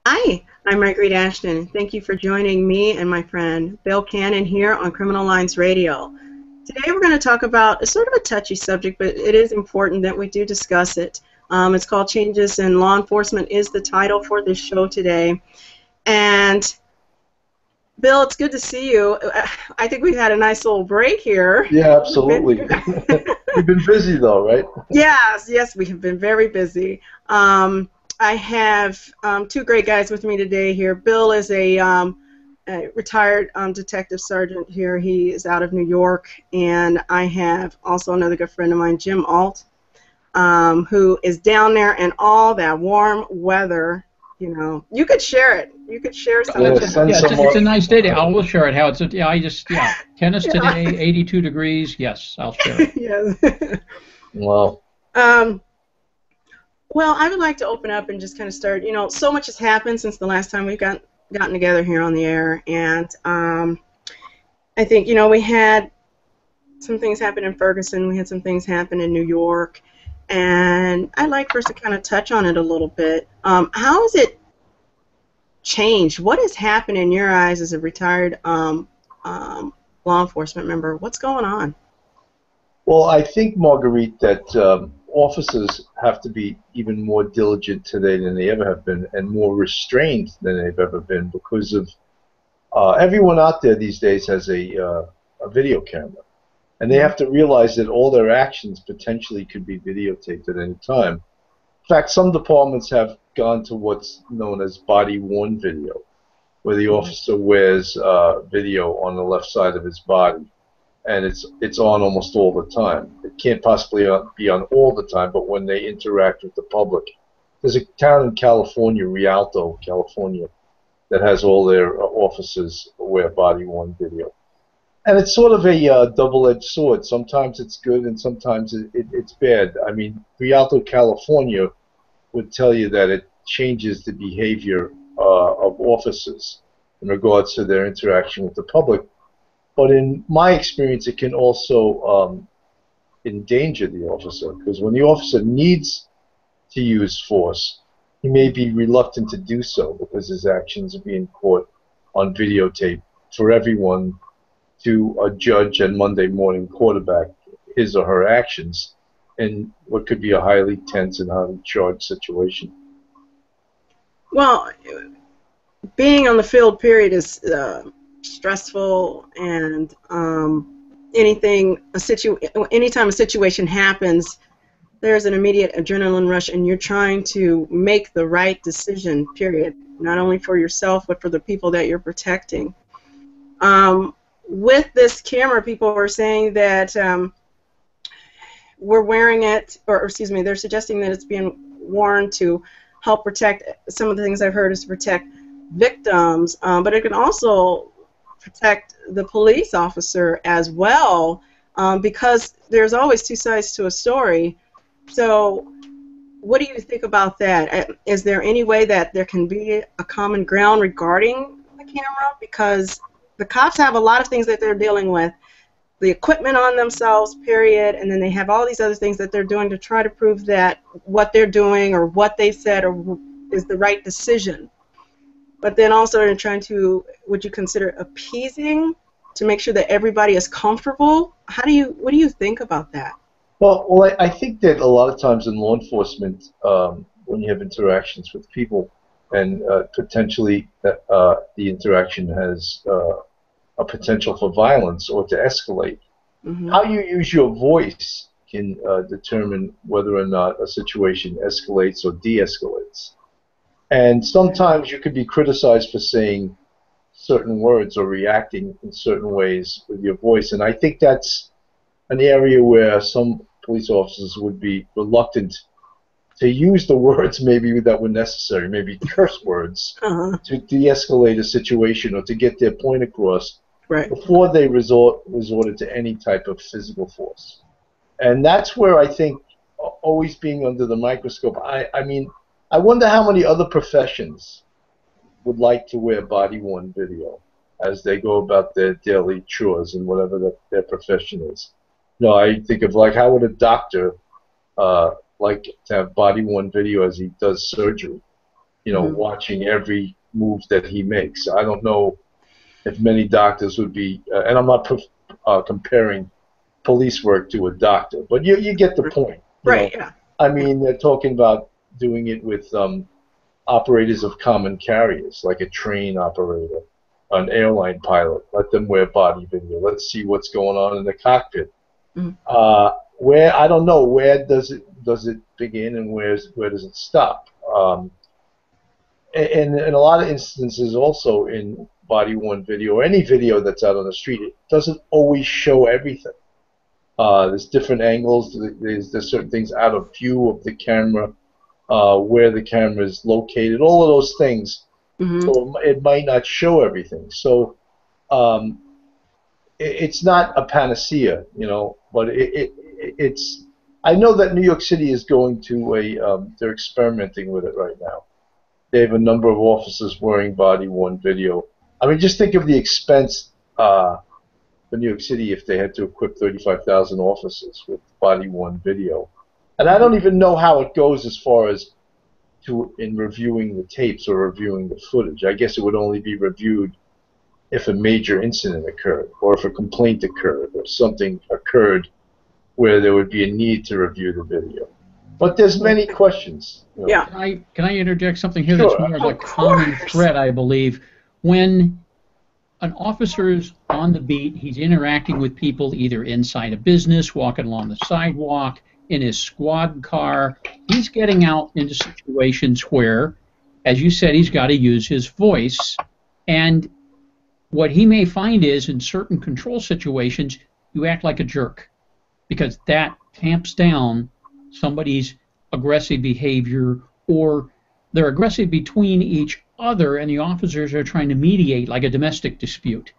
Hi, I'm Marguerite Ashton. Thank you for joining me and my friend Bill Cannon here on Criminal Minds Radio. Today we're going to talk about a sort of a touchy subject, but it is important that we do discuss it. It's called Changes in Law Enforcement is the title for this show today. And Bill, it's good to see you. I think we've had a nice little break here. Yeah, absolutely. You've been busy though, right? Yes, we have been very busy. I have two great guys with me today here. Bill is a retired detective sergeant here. He is out of New York. And I have also another good friend of mine, Jim Ault, who is down there in all that warm weather. You know, you could share it. You could share some of it. Yeah, it's a nice day. I will share it. How it's tennis today, 82 degrees. Yes, I'll share it. Yes. Wow. Well, I would like to open up and just kind of start. You know, so much has happened since the last time we've gotten together here on the air, and I think we had some things happen in Ferguson. We had some things happen in New York. And I'd like for us to kind of touch on it a little bit. How has it changed? What has happened in your eyes as a retired law enforcement member? What's going on? Well, I think, Marguerite, that officers have to be even more diligent today than they ever have been and more restrained than they've ever been because of everyone out there these days has a video camera. And they have to realize that all their actions potentially could be videotaped at any time. In fact, some departments have gone to what's known as body-worn video, where the officer wears video on the left side of his body, and it's on almost all the time. It can't possibly be on all the time, but when they interact with the public. There's a town in California, Rialto, California, that has all their officers wear body-worn video. And it's sort of a double-edged sword. Sometimes it's good and sometimes it's bad. I mean, Rialto, California would tell you that it changes the behavior of officers in regards to their interaction with the public. But in my experience, it can also endanger the officer, because when the officer needs to use force, he may be reluctant to do so because his actions are being caught on videotape for everyone to judge and Monday morning quarterback his or her actions in what could be a highly tense and highly charged situation. Well, being on the field, period, is stressful, and anytime a situation happens, there's an immediate adrenaline rush, and you're trying to make the right decision, period, not only for yourself but for the people that you're protecting. With this camera, people are saying that we're wearing it, or excuse me, they're suggesting that it's being worn to help protect. Some of the things I've heard is to protect victims, but it can also protect the police officer as well, because there's always two sides to a story. So what do you think about that? Is there any way that there can be a common ground regarding the camera? Because the cops have a lot of things that they're dealing with, the equipment on themselves, period, and then they have all these other things that they're doing to try to prove that what they're doing or what they said is the right decision. But then also they're trying to, would you consider appeasing to make sure that everybody is comfortable? What do you think about that? Well, I think that a lot of times in law enforcement, when you have interactions with people, and potentially the interaction has a potential for violence or to escalate. Mm-hmm. How you use your voice can determine whether or not a situation escalates or de-escalates. And sometimes you could be criticized for saying certain words or reacting in certain ways with your voice. And I think that's an area where some police officers would be reluctant to use the words maybe that were necessary, maybe curse words, to de-escalate a situation or to get their point across, right, before they resorted to any type of physical force. And that's where I think always being under the microscope, I mean, I wonder how many other professions would like to wear body-worn video as they go about their daily chores and whatever their profession is. You know, I think of, like, how would a doctor like to have body-worn video as he does surgery? watching every move that he makes. I don't know if many doctors would be, and I'm not comparing police work to a doctor, but you get the point. Right, yeah. I mean, they're talking about doing it with operators of common carriers, like a train operator, an airline pilot. Let them wear body video. Let's see what's going on in the cockpit. Where I don't know, where does it begin and where does it stop? And in a lot of instances, also in body-worn video or any video that's out on the street, it doesn't always show everything. There's different angles. There's certain things out of view of the camera, where the camera is located. All of those things. So it might not show everything. So it's not a panacea, but it's. I know that New York City is going to they're experimenting with it right now. They have a number of officers wearing body-worn video. I mean, just think of the expense for New York City if they had to equip 35,000 officers with body-worn video. And I don't even know how it goes as far as in reviewing the tapes or reviewing the footage. I guess it would only be reviewed if a major incident occurred or if a complaint occurred or something occurred where there would be a need to review the video. But there's many questions. Yeah. Can I interject something here Sure. that's more of a common thread, I believe? When an officer's on the beat, he's interacting with people either inside a business, walking along the sidewalk, in his squad car. He's getting out into situations where, as you said, he's got to use his voice. And what he may find is, in certain control situations, you act like a jerk, because that tamps down somebody's aggressive behavior, or they're aggressive between each other and the officers are trying to mediate, like a domestic dispute.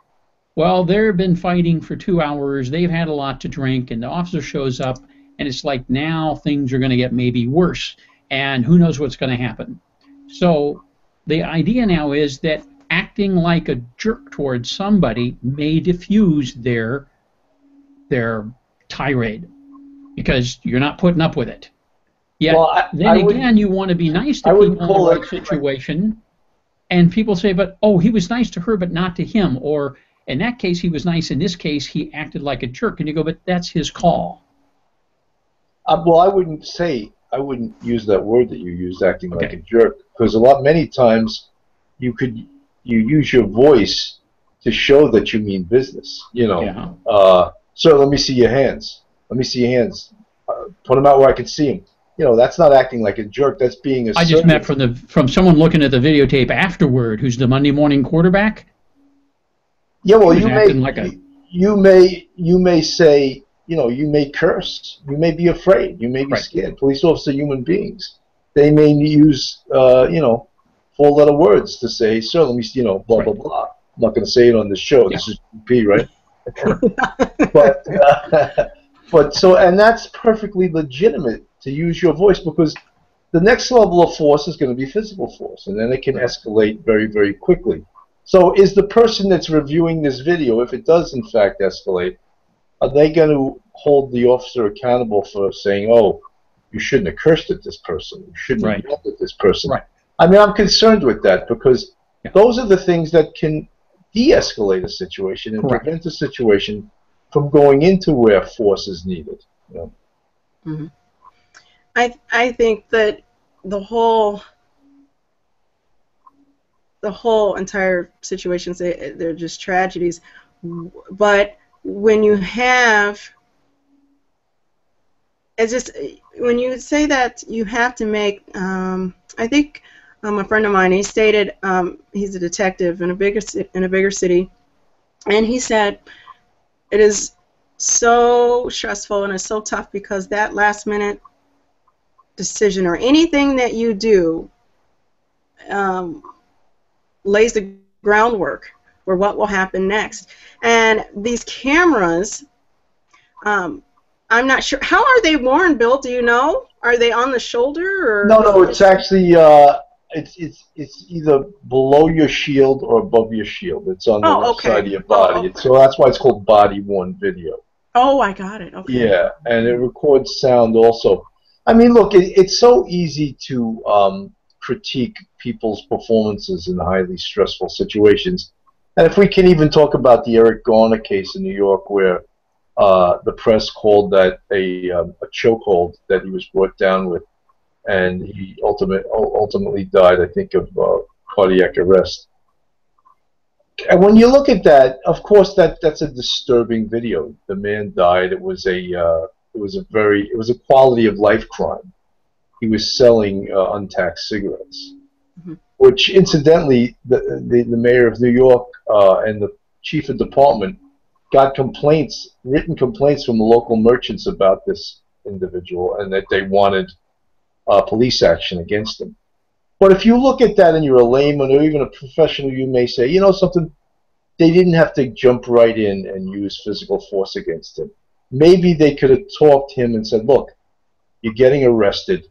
Well, they've been fighting for 2 hours, they've had a lot to drink, and the officer shows up, and it's like now things are going to get maybe worse, and who knows what's going to happen. So the idea now is that acting like a jerk towards somebody may diffuse their tirade, because you're not putting up with it. Yet, then you want to be nice to people in the right situation, and people say, but, oh, he was nice to her, but not to him, or in that case, he was nice. In this case, he acted like a jerk. And you go, but that's his call. Well, I wouldn't use that word that you used, acting like a jerk, because many times you use your voice to show that you mean business. Sir, let me see your hands. Let me see your hands. Put them out where I can see them. That's not acting like a jerk. That's being assertive. I just meant from someone looking at the videotape afterward, who's the Monday morning quarterback. Yeah, well, you may say, you may curse. You may be afraid. You may be scared. Police officers are human beings. They may use, four-letter words to say, sir, let me see, blah, blah, blah. I'm not going to say it on the show. Yeah. This is P, right? And that's perfectly legitimate to use your voice, because the next level of force is going to be physical force, and then it can escalate very, very quickly. So is the person that's reviewing this video, if it does in fact escalate, are they going to hold the officer accountable for saying, oh, you shouldn't have cursed at this person, you shouldn't have yelled at this person? Right. I mean, I'm concerned with that, because those are the things that can de-escalate a situation and prevent a situation from going into where force is needed. Mm-hmm. I think that the whole entire situations, they're just tragedies. But when you have, when you say that you have to make, I think a friend of mine, he stated, he's a detective in a bigger city, and he said it is so stressful and it's so tough because that last minute decision or anything that you do lays the groundwork for what will happen next. And these cameras, I'm not sure, how are they worn, Bill? Do you know? Are they on the shoulder? Or no, it's actually it's either below your shield or above your shield. It's on the left side of your body. So that's why it's called body-worn video. Oh, I got it. Okay. Yeah, and it records sound also. I mean, look, it's so easy to critique people's performances in highly stressful situations. And if we can even talk about the Eric Garner case in New York, where the press called that a chokehold that he was brought down with, and he ultimately died, I think, of cardiac arrest. And when you look at that, of course, that's a disturbing video. The man died. It was a quality of life crime. He was selling untaxed cigarettes, which incidentally, the mayor of New York and the chief of department got written complaints from the local merchants about this individual, and that they wanted police action against him. But if you look at that and you're a layman or even a professional, you may say, you know something, they didn't have to jump right in and use physical force against him. Maybe they could have talked to him and said, look, you're getting arrested,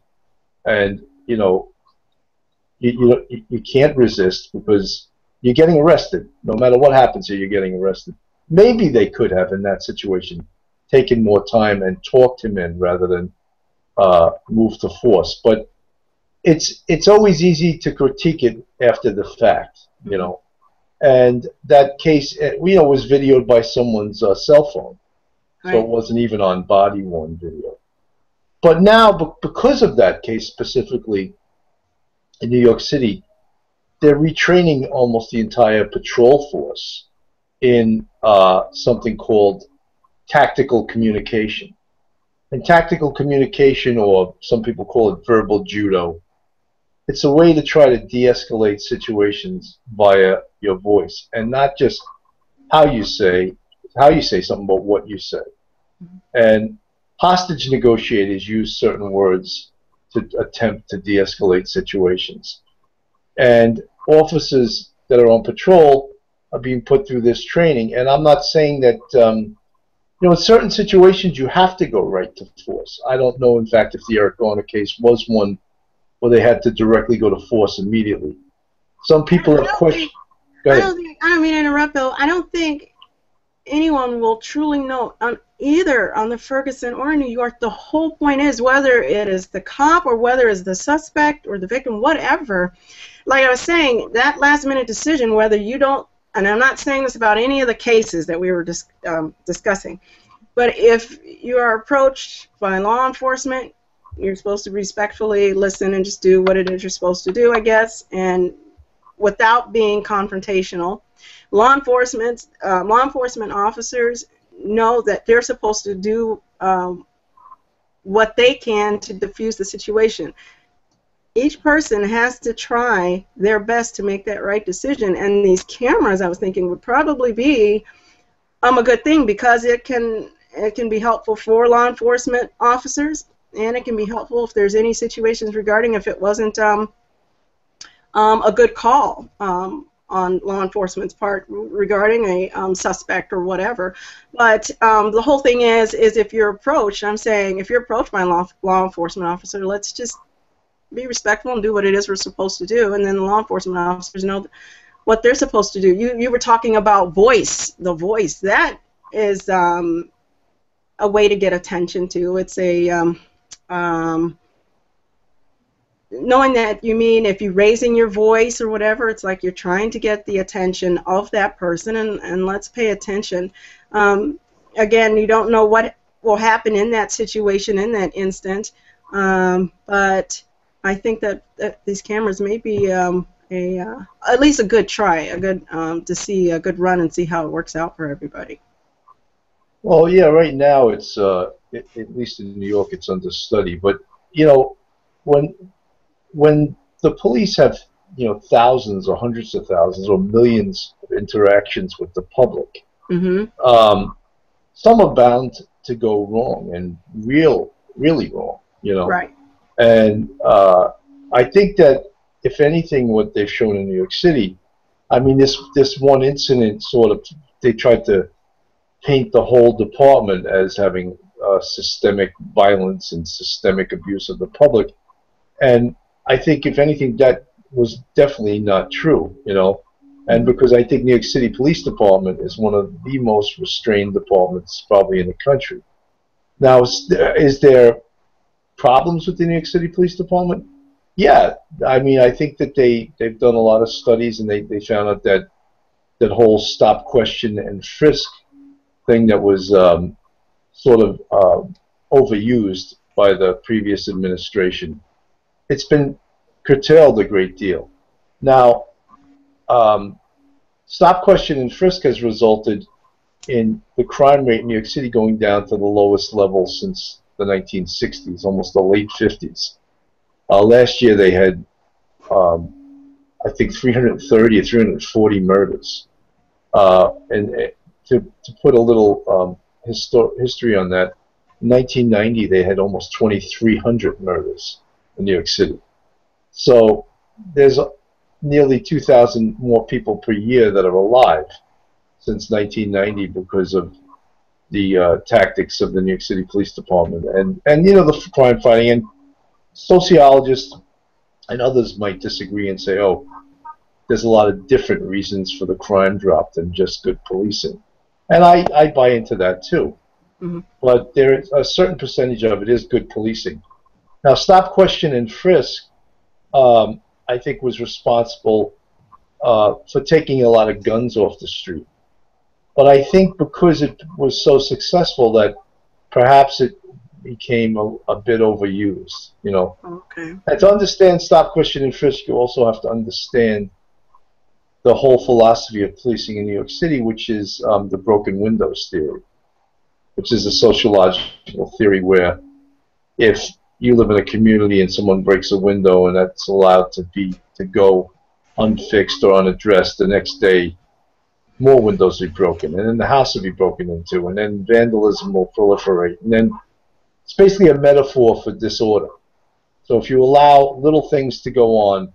and you can't resist because you're getting arrested. No matter what happens here, you're getting arrested. Maybe they could have, in that situation, taken more time and talked him in rather than move to force. But it's always easy to critique it after the fact, you know. And that case, was videoed by someone's cell phone, so it wasn't even on body-worn video. But now, because of that case specifically in New York City, they're retraining almost the entire patrol force in something called tactical communication. And tactical communication, or some people call it verbal judo, it's a way to try to de-escalate situations via your voice, and not just how you say something, but what you say. And hostage negotiators use certain words to attempt to de-escalate situations. And officers that are on patrol are being put through this training. And I'm not saying that, in certain situations you have to go right to force. I don't know, in fact, if the Eric Garner case was one where they had to directly go to force immediately. Some people have questioned. I don't mean to interrupt, Bill. I don't think anyone will truly know either on the Ferguson or New York. The whole point is whether it is the cop or whether it's the suspect or the victim, whatever. Like I was saying, that last-minute decision, whether you don't, and I'm not saying this about any of the cases that we were discussing, but if you are approached by law enforcement, you're supposed to respectfully listen and just do what it is you're supposed to do, I guess, and without being confrontational. Law enforcement officers know that they're supposed to do what they can to diffuse the situation. Each person has to try their best to make that right decision, and these cameras, I was thinking, would probably be a good thing, because it can be helpful for law enforcement officers, and it can be helpful if there's any situations regarding if it wasn't a good call on law enforcement's part regarding a suspect or whatever. But the whole thing is if you're approached, I'm saying if you're approached by a law enforcement officer, let's just be respectful and do what it is we're supposed to do, and then the law enforcement officers know what they're supposed to do. You were talking about voice. The voice, that is a way to get attention to. It's a knowing that you mean if you're raising your voice or whatever, it's like you're trying to get the attention of that person, and let's pay attention. Again, you don't know what will happen in that situation, in that instant, but I think that these cameras may be at least a good try, a good to see a good run and see how it works out for everybody. Well, yeah, right now it's at least in New York it's under study, but when the police have thousands or hundreds of thousands or millions of interactions with the public, some are bound to go wrong, and really wrong, Right. And I think that if anything, what they've shown in New York City, I mean, this one incident sort of, they tried to paint the whole department as having systemic violence and systemic abuse of the public, and I think if anything that was definitely not true, and because I think New York City Police Department is one of the most restrained departments probably in the country. Now, is there problems with the New York City Police Department? Yeah, I mean, I think that they've done a lot of studies, and they found out that that whole stop, question, and frisk thing that was sort of overused by the previous administration, it's been curtailed a great deal. Now, um, stop, question, and frisk has resulted in the crime rate in New York City going down to the lowest level since the 1960s, almost the late 50s. Last year they had, I think, 330 or 340 murders. And to put a little history on that, in 1990 they had almost 2,300 murders in New York City. So there's nearly 2,000 more people per year that are alive since 1990 because of the tactics of the New York City Police Department and the crime fighting. And sociologists and others might disagree and say, oh, there's a lot of different reasons for the crime drop than just good policing. And I buy into that too. Mm-hmm. But there is a certain percentage of it is good policing. Now, stop, question, and frisk, I think, was responsible for taking a lot of guns off the street. But I think because it was so successful that perhaps it became a bit overused, Okay. And to understand stop, question, and frisk, you also have to understand the whole philosophy of policing in New York City, which is the broken windows theory, which is a sociological theory where if you live in a community and someone breaks a window and that's allowed to go unfixed or unaddressed, the next day more windows will be broken, and then the house will be broken into, and then vandalism will proliferate, and then it's basically a metaphor for disorder. So if you allow little things to go on,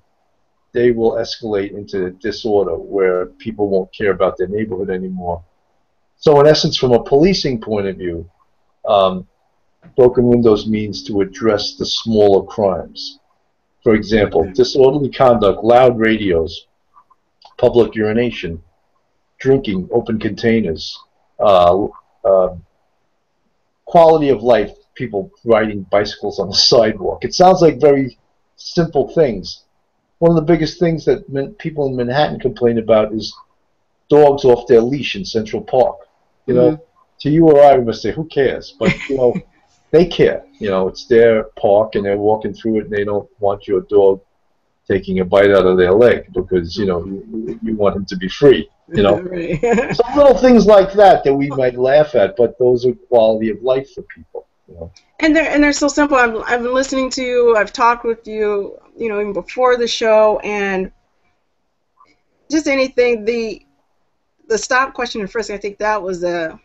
they will escalate into disorder where people won't care about their neighborhood anymore. So in essence, from a policing point of view, broken windows means to address the smaller crimes. For example, disorderly conduct, loud radios, public urination, drinking, open containers, quality of life, people riding bicycles on the sidewalk. It sounds like very simple things. One of the biggest things that people in Manhattan complain about is dogs off their leash in Central Park. To you or I, we must say, who cares? But, they care. It's their park, and they're walking through it, and they don't want your dog taking a bite out of their leg because, you want him to be free. Right. Some little things like that we might laugh at, but those are quality of life for people. And they're so simple. I've been listening to you. I've talked with you, even before the show, and just anything. The stop, question, and frisk. I think that was a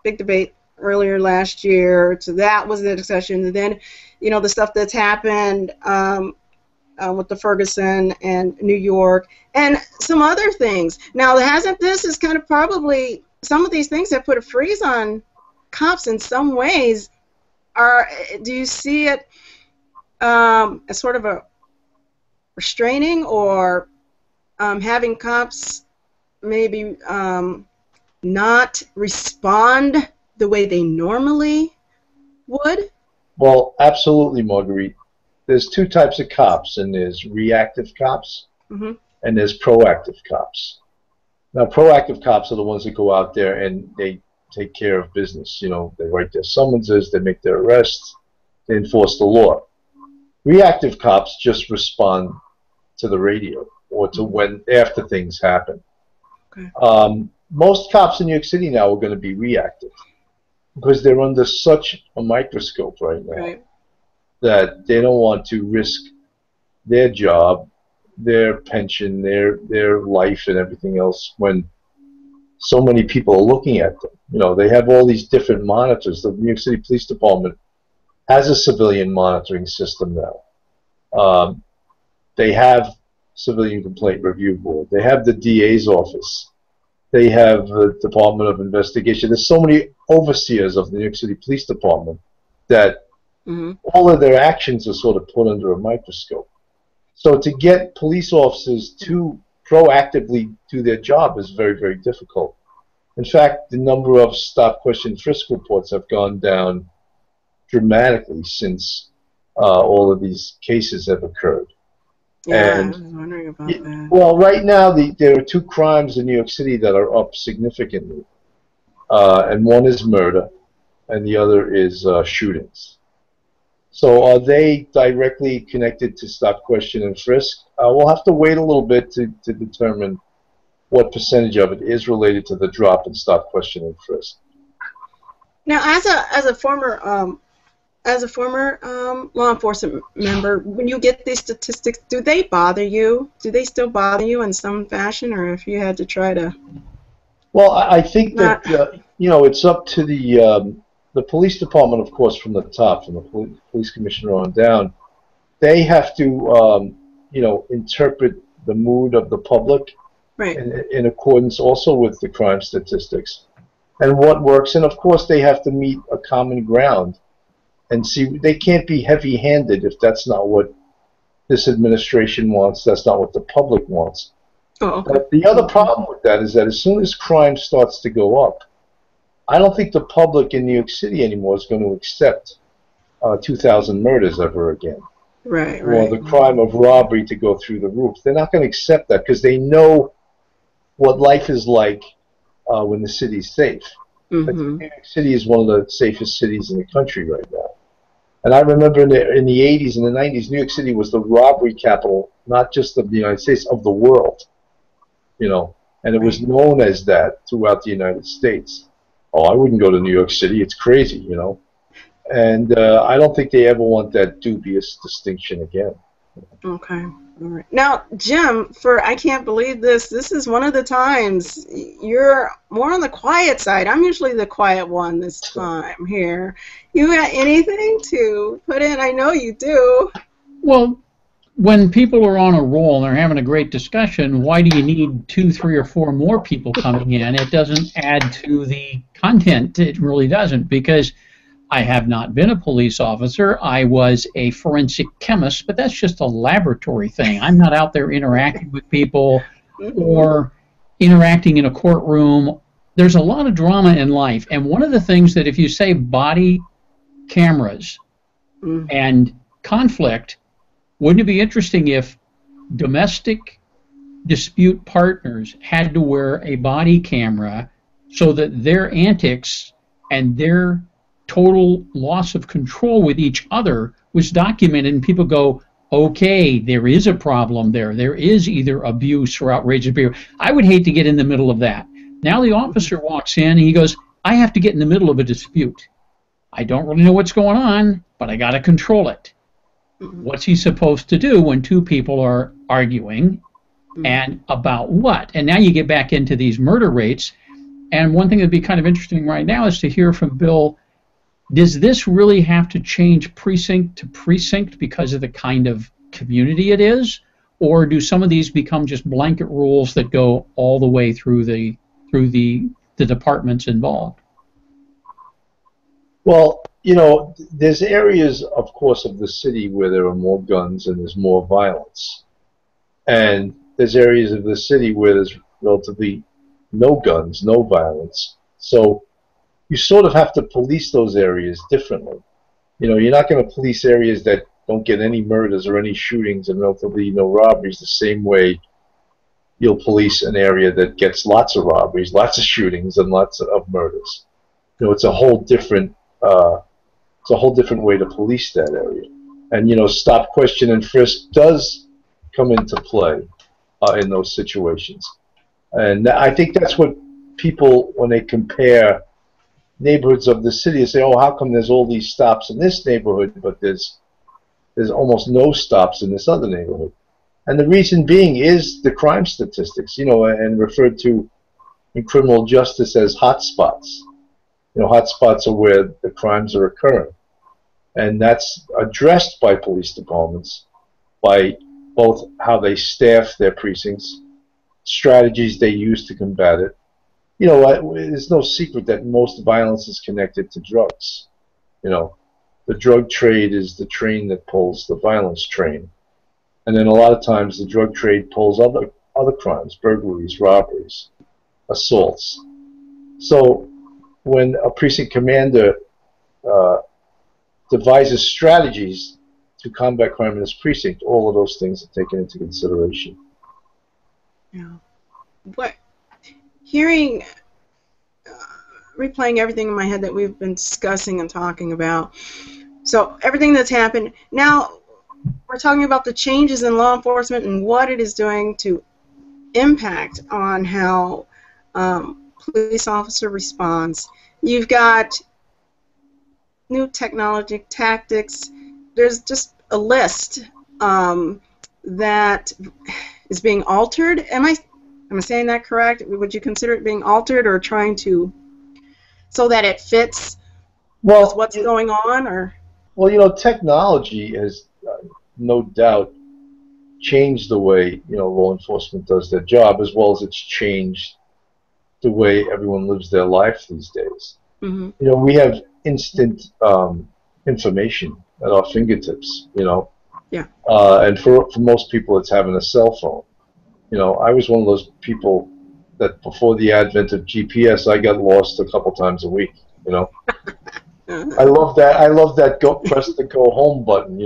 big debate earlier last year. So that was the discussion. And then, the stuff that's happened with the Ferguson and New York and some other things. Now, this is kind of probably some of these things that put a freeze on cops in some ways. Do you see it as sort of a restraining or having cops maybe not respond the way they normally would? Well, absolutely, Marguerite. There's two types of cops, and there's reactive cops, Mm-hmm. and there's proactive cops. Now, proactive cops are the ones that go out there and they take care of business. They write their summonses, they make their arrests, they enforce the law. Reactive cops just respond to the radio or to after things happen. Okay. Most cops in New York City now are going to be reactive because they're under such a microscope right now. Right. That they don't want to risk their job, their pension, their life, and everything else when so many people are looking at them. They have all these different monitors. The New York City Police Department has a civilian monitoring system now. They have Civilian Complaint Review Board. They have the DA's office. They have the Department of Investigation. There's so many overseers of the New York City Police Department that Mm-hmm. all of their actions are sort of put under a microscope. So to get police officers to proactively do their job is very, very difficult. In fact, the number of stop, question, frisk reports have gone down dramatically since all of these cases have occurred. Yeah, I And was wondering about that. well, right now there are two crimes in New York City that are up significantly, and one is murder, and the other is shootings. So are they directly connected to stop, question, and frisk? We'll have to wait a little bit to determine what percentage of it is related to the drop in stop, question, and frisk. Now, as a former law enforcement member, when you get these statistics, do they bother you? Do they still bother you in some fashion, or if you had to try to Well, I think not? that it's up to the police department, of course, from the top, from the police commissioner on down. They have to interpret the mood of the public Right. in accordance also with the crime statistics and what works. And of course, they have to meet a common ground and see. They can't be heavy-handed if that's not what this administration wants. That's not what the public wants. Oh, okay. But the other problem with that is that as soon as crime starts to go up, I don't think the public in New York City anymore is going to accept 2,000 murders ever again, Right, or right. the crime of robbery to go through the roof. They're not going to accept that because they know what life is like when the city's safe. Mm-hmm. New York City is one of the safest cities in the country right now. And I remember in the 80s and the 90s, New York City was the robbery capital, not just of the United States, of the world. And it was known as that throughout the United States. Oh, I wouldn't go to New York City. It's crazy, And I don't think they ever want that dubious distinction again. Okay. All right. Now, Jim, I can't believe this. This is one of the times you're more on the quiet side. I'm usually the quiet one this time here. You got anything to put in? I know you do. Well, when people are on a roll and they're having a great discussion, why do you need 2, 3, or 4 more people coming in? It doesn't add to the content. It really doesn't, because I have not been a police officer. I was a forensic chemist, but that's just a laboratory thing. I'm not out there interacting with people or interacting in a courtroom. There's a lot of drama in life, and one of the things that if you say body cameras and conflict, wouldn't it be interesting if domestic dispute partners had to wear a body camera so that their antics and their total loss of control with each other was documented, and people go, okay, there is a problem there. There is either abuse or outrageous behavior. I would hate to get in the middle of that. Now the officer walks in and he goes, I have to get in the middle of a dispute. I don't really know what's going on, but I got to control it. What's he supposed to do when 2 people are arguing, and about what? And now you get back into these murder rates. And one thing that'd be kind of interesting right now is to hear from Bill, does this really have to change precinct to precinct because of the kind of community it is? Or do some of these become just blanket rules that go all the way through the departments involved? Well, there's areas, of course, of the city where there are more guns and there's more violence. And there's areas of the city where there's relatively no guns, no violence. So you sort of have to police those areas differently. You're not going to police areas that don't get any murders or any shootings and relatively no robberies the same way you'll police an area that gets lots of robberies, lots of shootings, and lots of murders. It's a whole different way to police that area. And stop, question, and frisk does come into play in those situations. And I think that's what people, when they compare neighborhoods of the city, they say, oh, how come there's all these stops in this neighborhood, but there's almost no stops in this other neighborhood? And the reason being is the crime statistics, and referred to in criminal justice as hot spots. Hot spots are where the crimes are occurring. And that's addressed by police departments by both how they staff their precincts, strategies they use to combat it. There's no secret that most violence is connected to drugs. The drug trade is the train that pulls the violence train. And then a lot of times the drug trade pulls other crimes, burglaries, robberies, assaults. So when a precinct commander devises strategies to combat crime in this precinct. All of those things are taken into consideration. Yeah. But hearing, replaying everything in my head that we've been discussing and talking about, so everything that's happened, now we're talking about the changes in law enforcement and what it is doing to impact on how police officer responds. You've got new technology, tactics. There's just a list that is being altered. Am I saying that correct? Would you consider it being altered or trying to so that it fits with what's going on? Or well, technology has no doubt changed the way law enforcement does their job, as well as it's changed the way everyone lives their life these days. Mm-hmm. We have instant information at our fingertips. Yeah. And for most people, it's having a cell phone. I was one of those people that before the advent of GPS, I got lost a couple times a week. I love that. I love that. Press the go home button.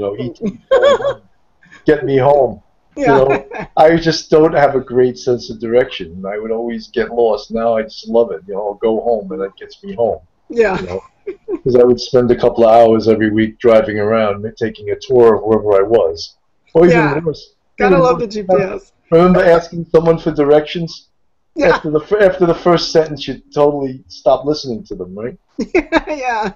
Get me home. Yeah. I just don't have a great sense of direction. I would always get lost. Now I just love it. I'll go home and that gets me home. Yeah. Because I would spend a couple of hours every week driving around, taking a tour of wherever I was. Or even worse. Gotta love the GPS. Remember asking someone for directions? Yeah. After the first sentence, you totally stop listening to them, right? Yeah.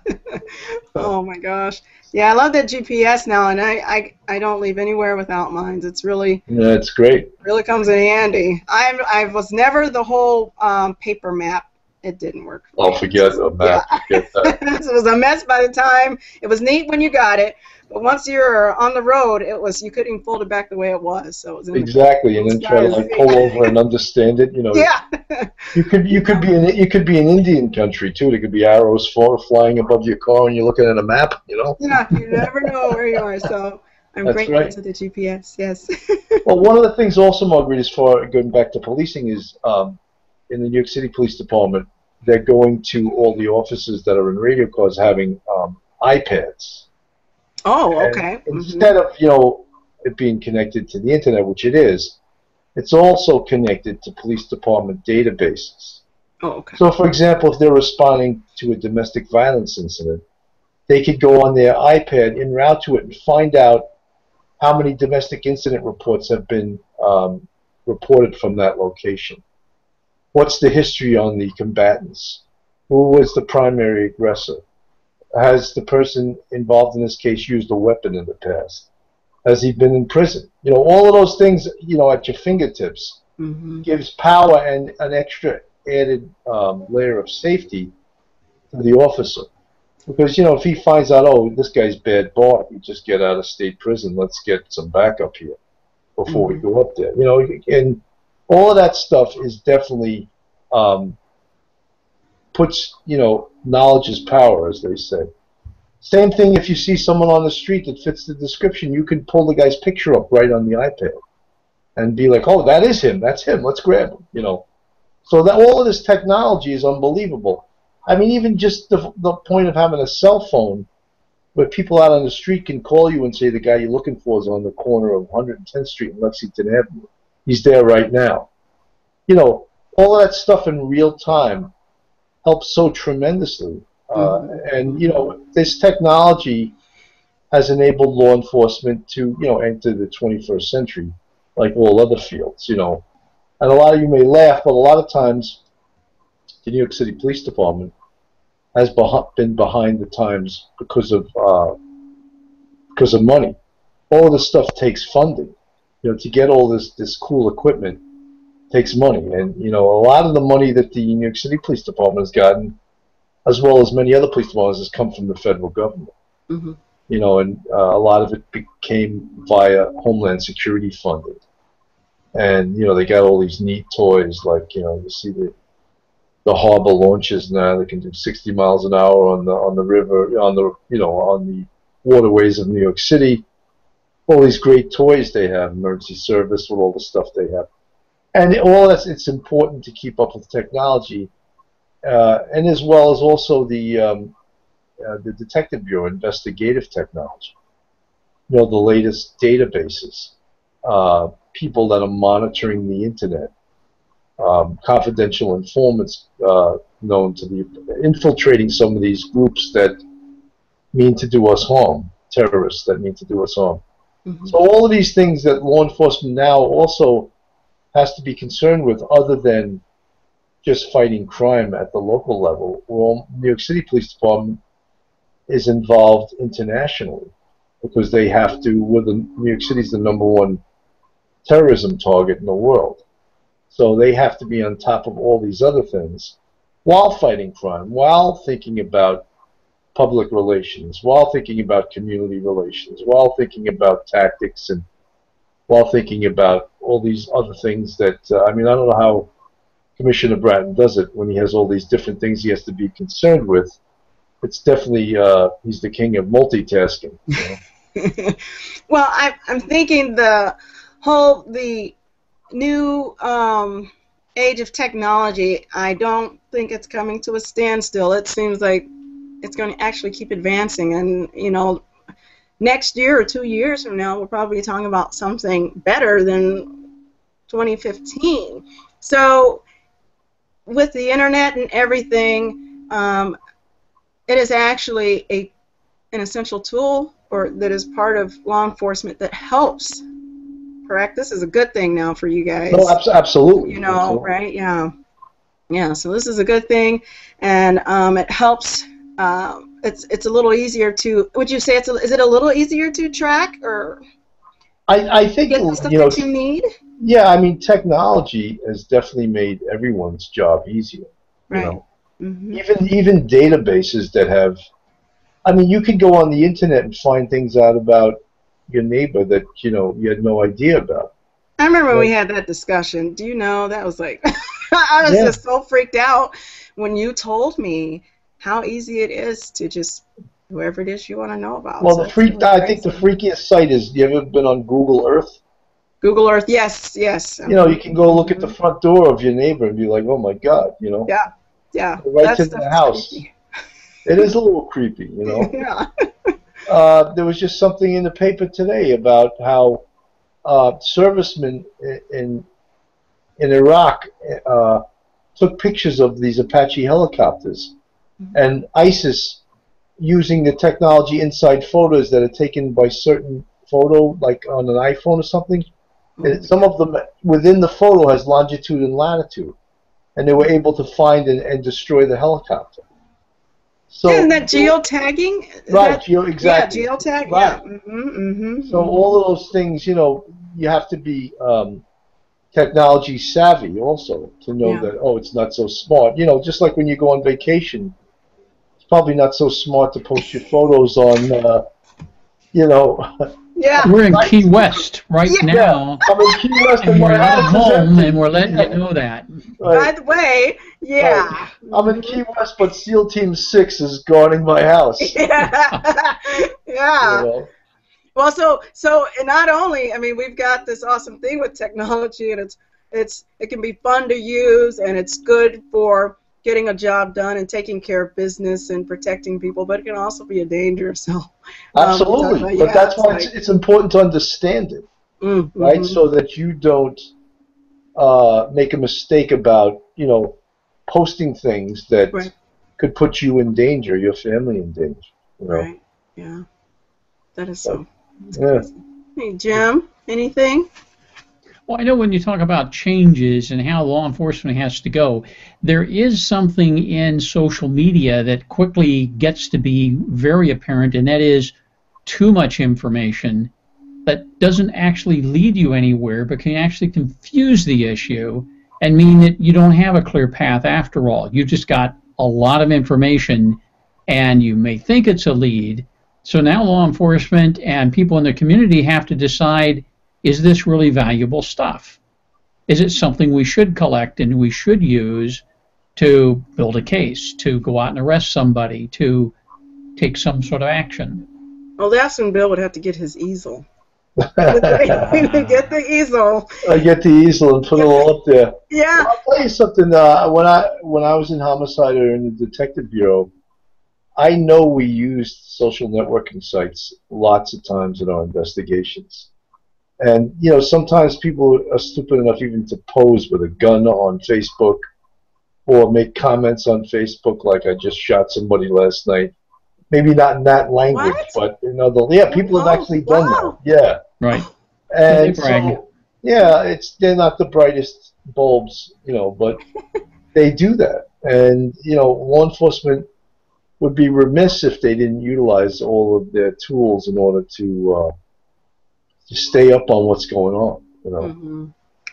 Oh my gosh. Yeah, I love that GPS now, and I don't leave anywhere without mine. It's really it's great. Really comes in handy. I was never the whole paper map. It didn't work. Forget a map. Yeah. Forget that. It was a mess by the time. It was neat when you got it, but once you're on the road, you couldn't even fold it back the way it was. So it was exactly, and then try to pull over and understand it. Yeah. You could be in Indian country too. There could be arrows flying above your car, and you're looking at a map. Yeah, you never know where you are. So I'm grateful to the GPS. Yes. Well, one of the things also, Marguerite, as far going back to policing, is in the New York City Police Department, they're going to all the officers that are in radio cars having iPads. Oh, okay. And instead of it being connected to the internet, which it is, it's also connected to police department databases. Oh, okay. So, for example, if they're responding to a domestic violence incident, they could go on their iPad, en route to it, and find out how many domestic incident reports have been reported from that location. What's the history on the combatants? Who was the primary aggressor? Has the person involved in this case used a weapon in the past? Has he been in prison? All of those things, at your fingertips, gives power and an extra added layer of safety to the officer. Because, if he finds out, oh, this guy's bad bar, we just get out of state prison, let's get some backup here before we go up there. And all of that stuff is definitely puts, knowledge is power, as they say. Same thing if you see someone on the street that fits the description, you can pull the guy's picture up right on the iPad and be like, oh, that is him, that's him, let's grab him, So that all of this technology is unbelievable. I mean, even just the point of having a cell phone where people out on the street can call you and say the guy you're looking for is on the corner of 110th Street and Lexington Avenue. He's there right now. All of that stuff in real time helps so tremendously. And, this technology has enabled law enforcement to, enter the 21st century like all other fields, And a lot of you may laugh, but a lot of times the New York City Police Department has been behind the times because of money. All of this stuff takes funding. To get all this cool equipment takes money, and a lot of the money that the New York City Police Department has gotten, as well as many other police departments, has come from the federal government. And a lot of it came via Homeland Security funding. And they got all these neat toys, like you see the harbor launches now. They can do 60 miles an hour on the river, on the waterways of New York City. All these great toys they have, emergency service with all the stuff they have. And all that's, it's important to keep up with technology, and as well as also the Detective Bureau, investigative technology. you know, the latest databases, people that are monitoring the internet, confidential informants known to be infiltrating some of these groups that mean to do us harm, terrorists that mean to do us harm. Mm-hmm. So all of these things that law enforcement now also has to be concerned with, other than just fighting crime at the local level. Well, New York City Police Department is involved internationally because they have to. New York City is the #1 terrorism target in the world, so they have to be on top of all these other things while fighting crime, while thinking about public relations, while thinking about community relations, while thinking about tactics, and while thinking about all these other things that, I mean, I don't know how Commissioner Bratton does it when he has all these different things he has to be concerned with. It's definitely, he's the king of multitasking. You know? Well, I'm thinking the new age of technology, I don't think it's coming to a standstill. It seems like it's going to actually keep advancing, and you know, next year or 2 years from now, we'll probably be talking about something better than 2015. So, with the internet and everything, it is actually an essential tool, or that is part of law enforcement that helps. Correct? This is a good thing now for you guys. No, absolutely. You know, absolutely. right? Yeah. Yeah, so this is a good thing, and it helps. It's a little easier to. Would you say is it a little easier to track, or I think, get the stuff you know, that you need? yeah, I mean, technology has definitely made everyone's job easier. Right. You know, Mm-hmm. even databases that have. I mean, you could go on the internet and find things out about your neighbor that you know you had no idea about. I remember when Well, we had that discussion. Do you know that was like I was yeah. just so freaked out when you told me how easy it is to just whoever it is you want to know about. Well, So the it's freak. really I think the crazy. freakiest site is. You ever been on Google Earth? Google Earth, yes, yes. You know, you can go look at the Mhm. front door of your neighbor and be like, "Oh my God," you know, Yeah, yeah. go right That to stuff their is house. creepy. It is a little creepy, you know. Yeah. There was just something in the paper today about how servicemen in Iraq took pictures of these Apache helicopters, and ISIS using the technology inside photos that are taken by certain photo, like on an iPhone or something. And some of them within the photo has longitude and latitude, and they were able to find and destroy the helicopter. Isn't So, that geotagging? Is right, that, yeah, exactly, geotag? Yeah. right. So Mm-hmm. all of those things, you know, you have to be technology savvy also to know Yeah. that, oh, it's not so smart. You know, just like when you go on vacation, it's probably not so smart to post your photos on, you know, Yeah. We're in Key sites. West right Yeah. Yeah, now, I'm in Key West and and my we're not house is home, and empty. we're letting you Yeah, know that. By right, the way, right. yeah. I'm in Key West, but SEAL Team 6 is guarding my house. Yeah. You Yeah. know, Well, so and not only, I mean, we've got this awesome thing with technology, and it can be fun to use, and it's good for getting a job done and taking care of business and protecting people, but it can also be a danger. So we talk absolutely. about, But yeah, that's it's why like it's important to understand it, right? mm-hmm. So that you don't make a mistake about, you know, posting things that Right, could put you in danger, your family in danger, you know. right, yeah, that is But, so. It's yeah. crazy. Hey, Jim, anything? Well, I know when you talk about changes and how law enforcement has to go, there is something in social media that quickly gets to be very apparent, and that is too much information that doesn't actually lead you anywhere, but can actually confuse the issue and mean that you don't have a clear path after all. You've just got a lot of information, and you may think it's a lead. So now law enforcement and people in the community have to decide, is this really valuable stuff? Is it something we should collect and we should use to build a case, to go out and arrest somebody, to take some sort of action? Well, that's when Bill would have to get his easel. Get the easel. I get the easel and put it all up there. Yeah. Well, I'll tell you something. When I was in homicide or in the detective bureau, I know we used social networking sites lots of times in our investigations. And, you know, sometimes people are stupid enough even to pose with a gun on Facebook or make comments on Facebook like I just shot somebody last night. Maybe not in that language, What? but in other, yeah, people have Oh, actually done that. wow. Yeah. Right. And They brag. so, yeah, they're not the brightest bulbs, you know, but they do that. And, you know, law enforcement would be remiss if they didn't utilize all of their tools in order to stay up on what's going on, you know. Mm-hmm.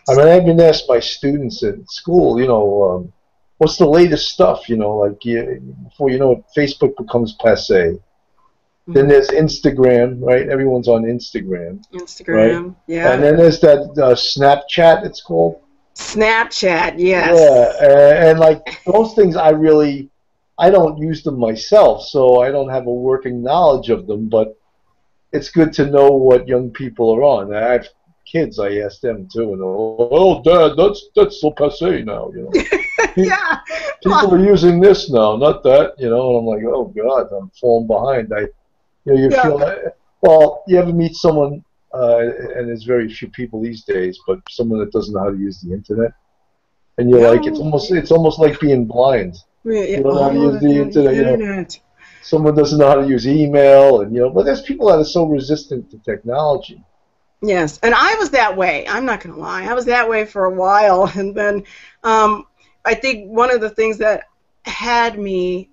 I mean, I even asked my students at school, you know, what's the latest stuff, you know, like before you know it, Facebook becomes passé. Then there's Instagram, right? Everyone's on Instagram, right? Instagram, And yeah. then there's that Snapchat, it's called. Snapchat, Yeah, yes. and like those things, I don't use them myself, so I don't have a working knowledge of them. But it's good to know what young people are on. I have kids, I ask them too, and oh, Dad, that's so passé now, you know. Yeah. People are using this now, not that, you know. And I'm like, oh God, I'm falling behind. You know, you Yeah. feel that. Well, you ever meet someone, and there's very few people these days, but someone that doesn't know how to use the internet, and you're like, No. it's almost like being blind. Yeah. You don't know how to Oh, use the the internet, you know. internet. Someone doesn't know how to use email, and you know, but there's people that are so resistant to technology. Yes, and I was that way. I'm not going to lie. I was that way for a while, and then I think one of the things that had me,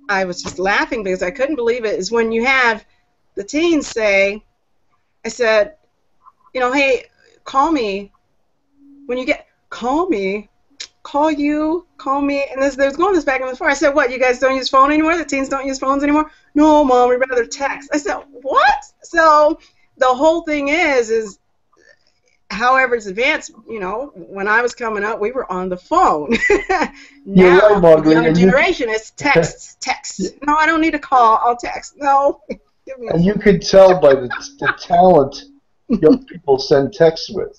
I was just laughing because I couldn't believe it, is when you have the teens say, I said, you know, hey, call me. When you get, call me, call you, call me. And there's going this back and forth. I said, what, you guys don't use phone anymore? The teens don't use phones anymore? No, Mom, we'd rather text. I said, what? So the whole thing is however it's advanced, you know, when I was coming up, we were on the phone. You're right, Now, the Marguerite, young generation is text, text. No, I don't need to call. I'll text. No, give me a and you phone. could tell by the talent young people send texts with.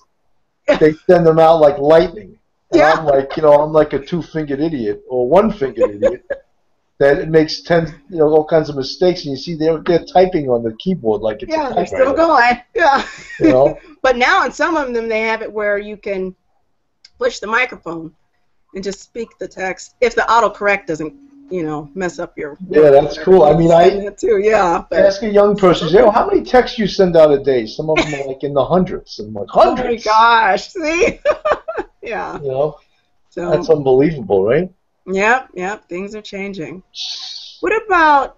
They send them out like lightning. And Yeah, I'm like, you know, I'm like a two-fingered idiot or one-fingered idiot that it makes you know, all kinds of mistakes, and you see they're typing on the keyboard like it's a yeah, they're still typewriter. going. Yeah. You know? But now in some of them, they have it where you can push the microphone and just speak the text if the autocorrect doesn't, you know, mess up your Yeah, work. that's cool. I mean, And that too, yeah. But ask a young person, say, oh, how many texts you send out a day? Some of them are like in the hundreds. And I'm like, oh my hundreds? gosh, see? Yeah. You know? So That's unbelievable, right? yep, things are changing. What about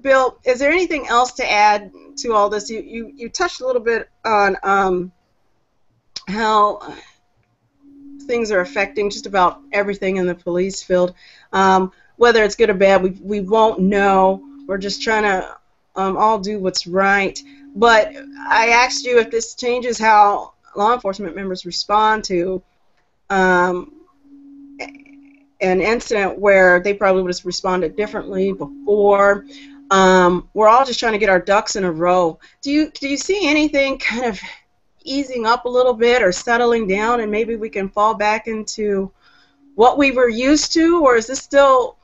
Bill? Is there anything else to add to all this? You touched a little bit on how things are affecting just about everything in the police field. Whether it's good or bad, we won't know. We're just trying to all do what's right. But I asked you if this changes how law enforcement members respond to an incident where they probably would have responded differently before. We're all just trying to get our ducks in a row. Do you see anything kind of easing up a little bit or settling down, and maybe we can fall back into what we were used to, or is this still?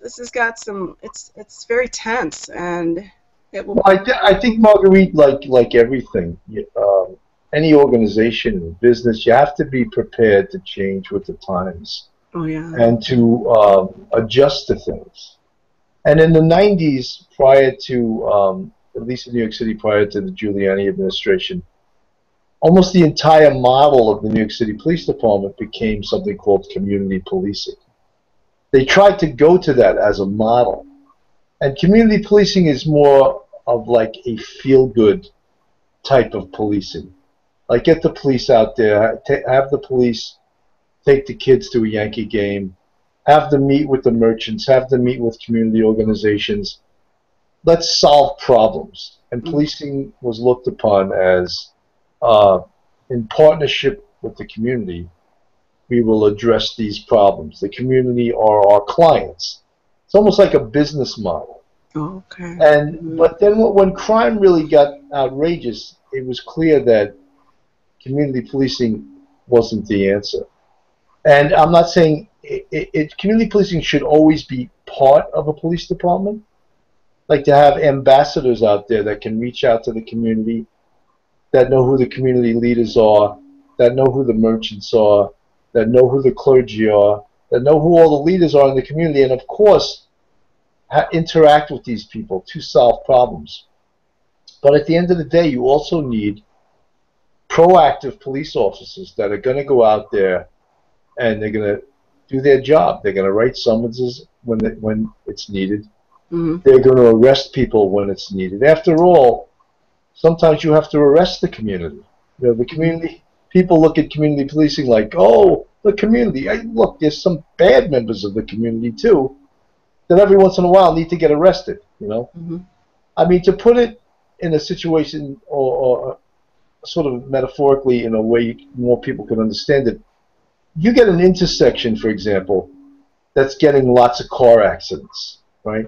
This has got some. It's very tense, and it will. Well, I think, Marguerite, like everything, any organization and business, you have to be prepared to change with the times Oh yeah. and to adjust to things. And in the 90s, prior to, at least in New York City, prior to the Giuliani administration, almost the entire model of the New York City Police Department became something called community policing. They tried to go to that as a model. And community policing is more of like a feel-good type of policing. Like get the police out there, have the police take the kids to a Yankee game, have them meet with the merchants, have them meet with community organizations. Let's solve problems. And policing was looked upon as, in partnership with the community, we will address these problems. The community are our clients. It's almost like a business model. Okay. And but then when crime really got outrageous, it was clear that community policing wasn't the answer. And I'm not saying community policing should always be part of a police department. Like to have ambassadors out there that can reach out to the community, that know who the community leaders are, that know who the merchants are, that know who the clergy are, that know who all the leaders are in the community, and of course interact with these people to solve problems. But at the end of the day, you also need proactive police officers that are going to go out there and they're going to do their job. They're going to write summonses when it's needed. Mm-hmm. They're going to arrest people when it's needed. After all, sometimes you have to arrest the community. You know, the community, people look at community policing like, oh, the community. Look, there's some bad members of the community too that every once in a while need to get arrested, you know. Mm-hmm. I mean, to put it in a situation or sort of metaphorically in a way more people can understand it, you get an intersection, for example, that's getting lots of car accidents, right?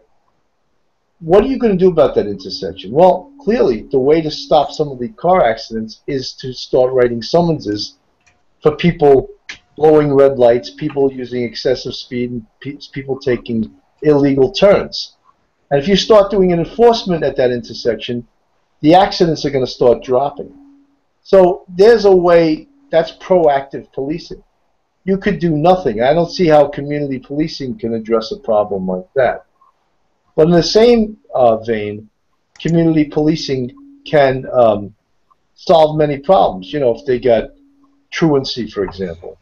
What are you going to do about that intersection? Well, clearly, the way to stop some of the car accidents is to start writing summonses for people blowing red lights, people using excessive speed, and people taking illegal turns. And if you start doing an enforcement at that intersection, the accidents are going to start dropping. So there's a way, that's proactive policing. You could do nothing. I don't see how community policing can address a problem like that. But in the same vein, community policing can solve many problems. You know, if they got truancy, for example,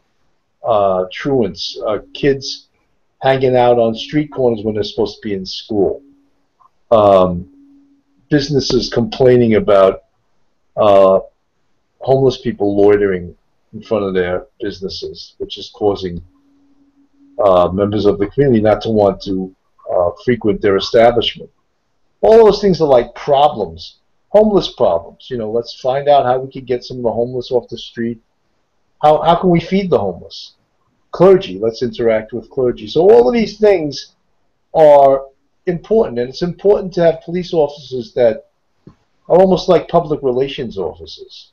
truants, kids hanging out on street corners when they're supposed to be in school, businesses complaining about homeless people loitering in front of their businesses, which is causing members of the community not to want to frequent their establishment. All those things are like problems, homeless problems. You know, let's find out how we can get some of the homeless off the street. How can we feed the homeless? Clergy, let's interact with clergy. So all of these things are important, and it's important to have police officers that are almost like public relations officers.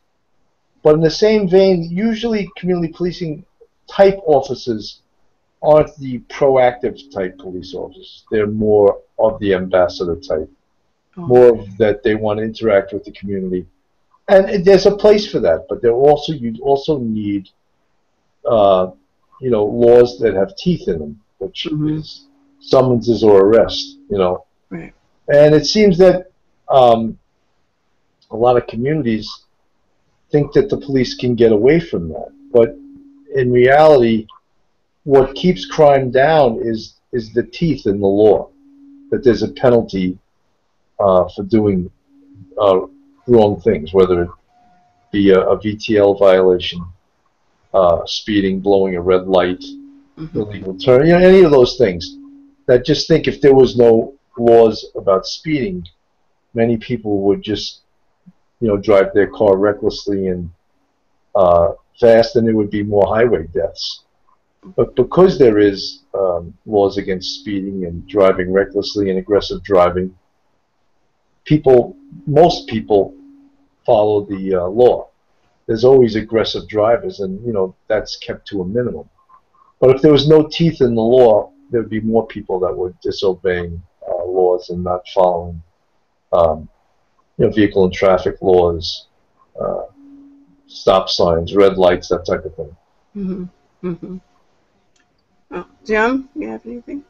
But in the same vein, usually community policing type officers aren't the proactive type police officers. They're more of the ambassador type, more of that they want to interact with the community. And there's a place for that, but there also you also need you know, laws that have teeth in them, which is summonses or arrest, you know. Right. And it seems that a lot of communities think that the police can get away from that. But in reality, what keeps crime down is the teeth in the law, that there's a penalty for doing wrong things, whether it be a VTL violation, speeding, blowing a red light, illegal turn, you know, any of those things. That just think if there was no laws about speeding, many people would just, you know, drive their car recklessly and fast, and there would be more highway deaths. But because there is laws against speeding and driving recklessly and aggressive driving, most people follow the law. There's always aggressive drivers, and you know that's kept to a minimum. But if there was no teeth in the law, there would be more people that were disobeying laws and not following, you know, vehicle and traffic laws, stop signs, red lights, that type of thing. Oh, Jim, you have anything?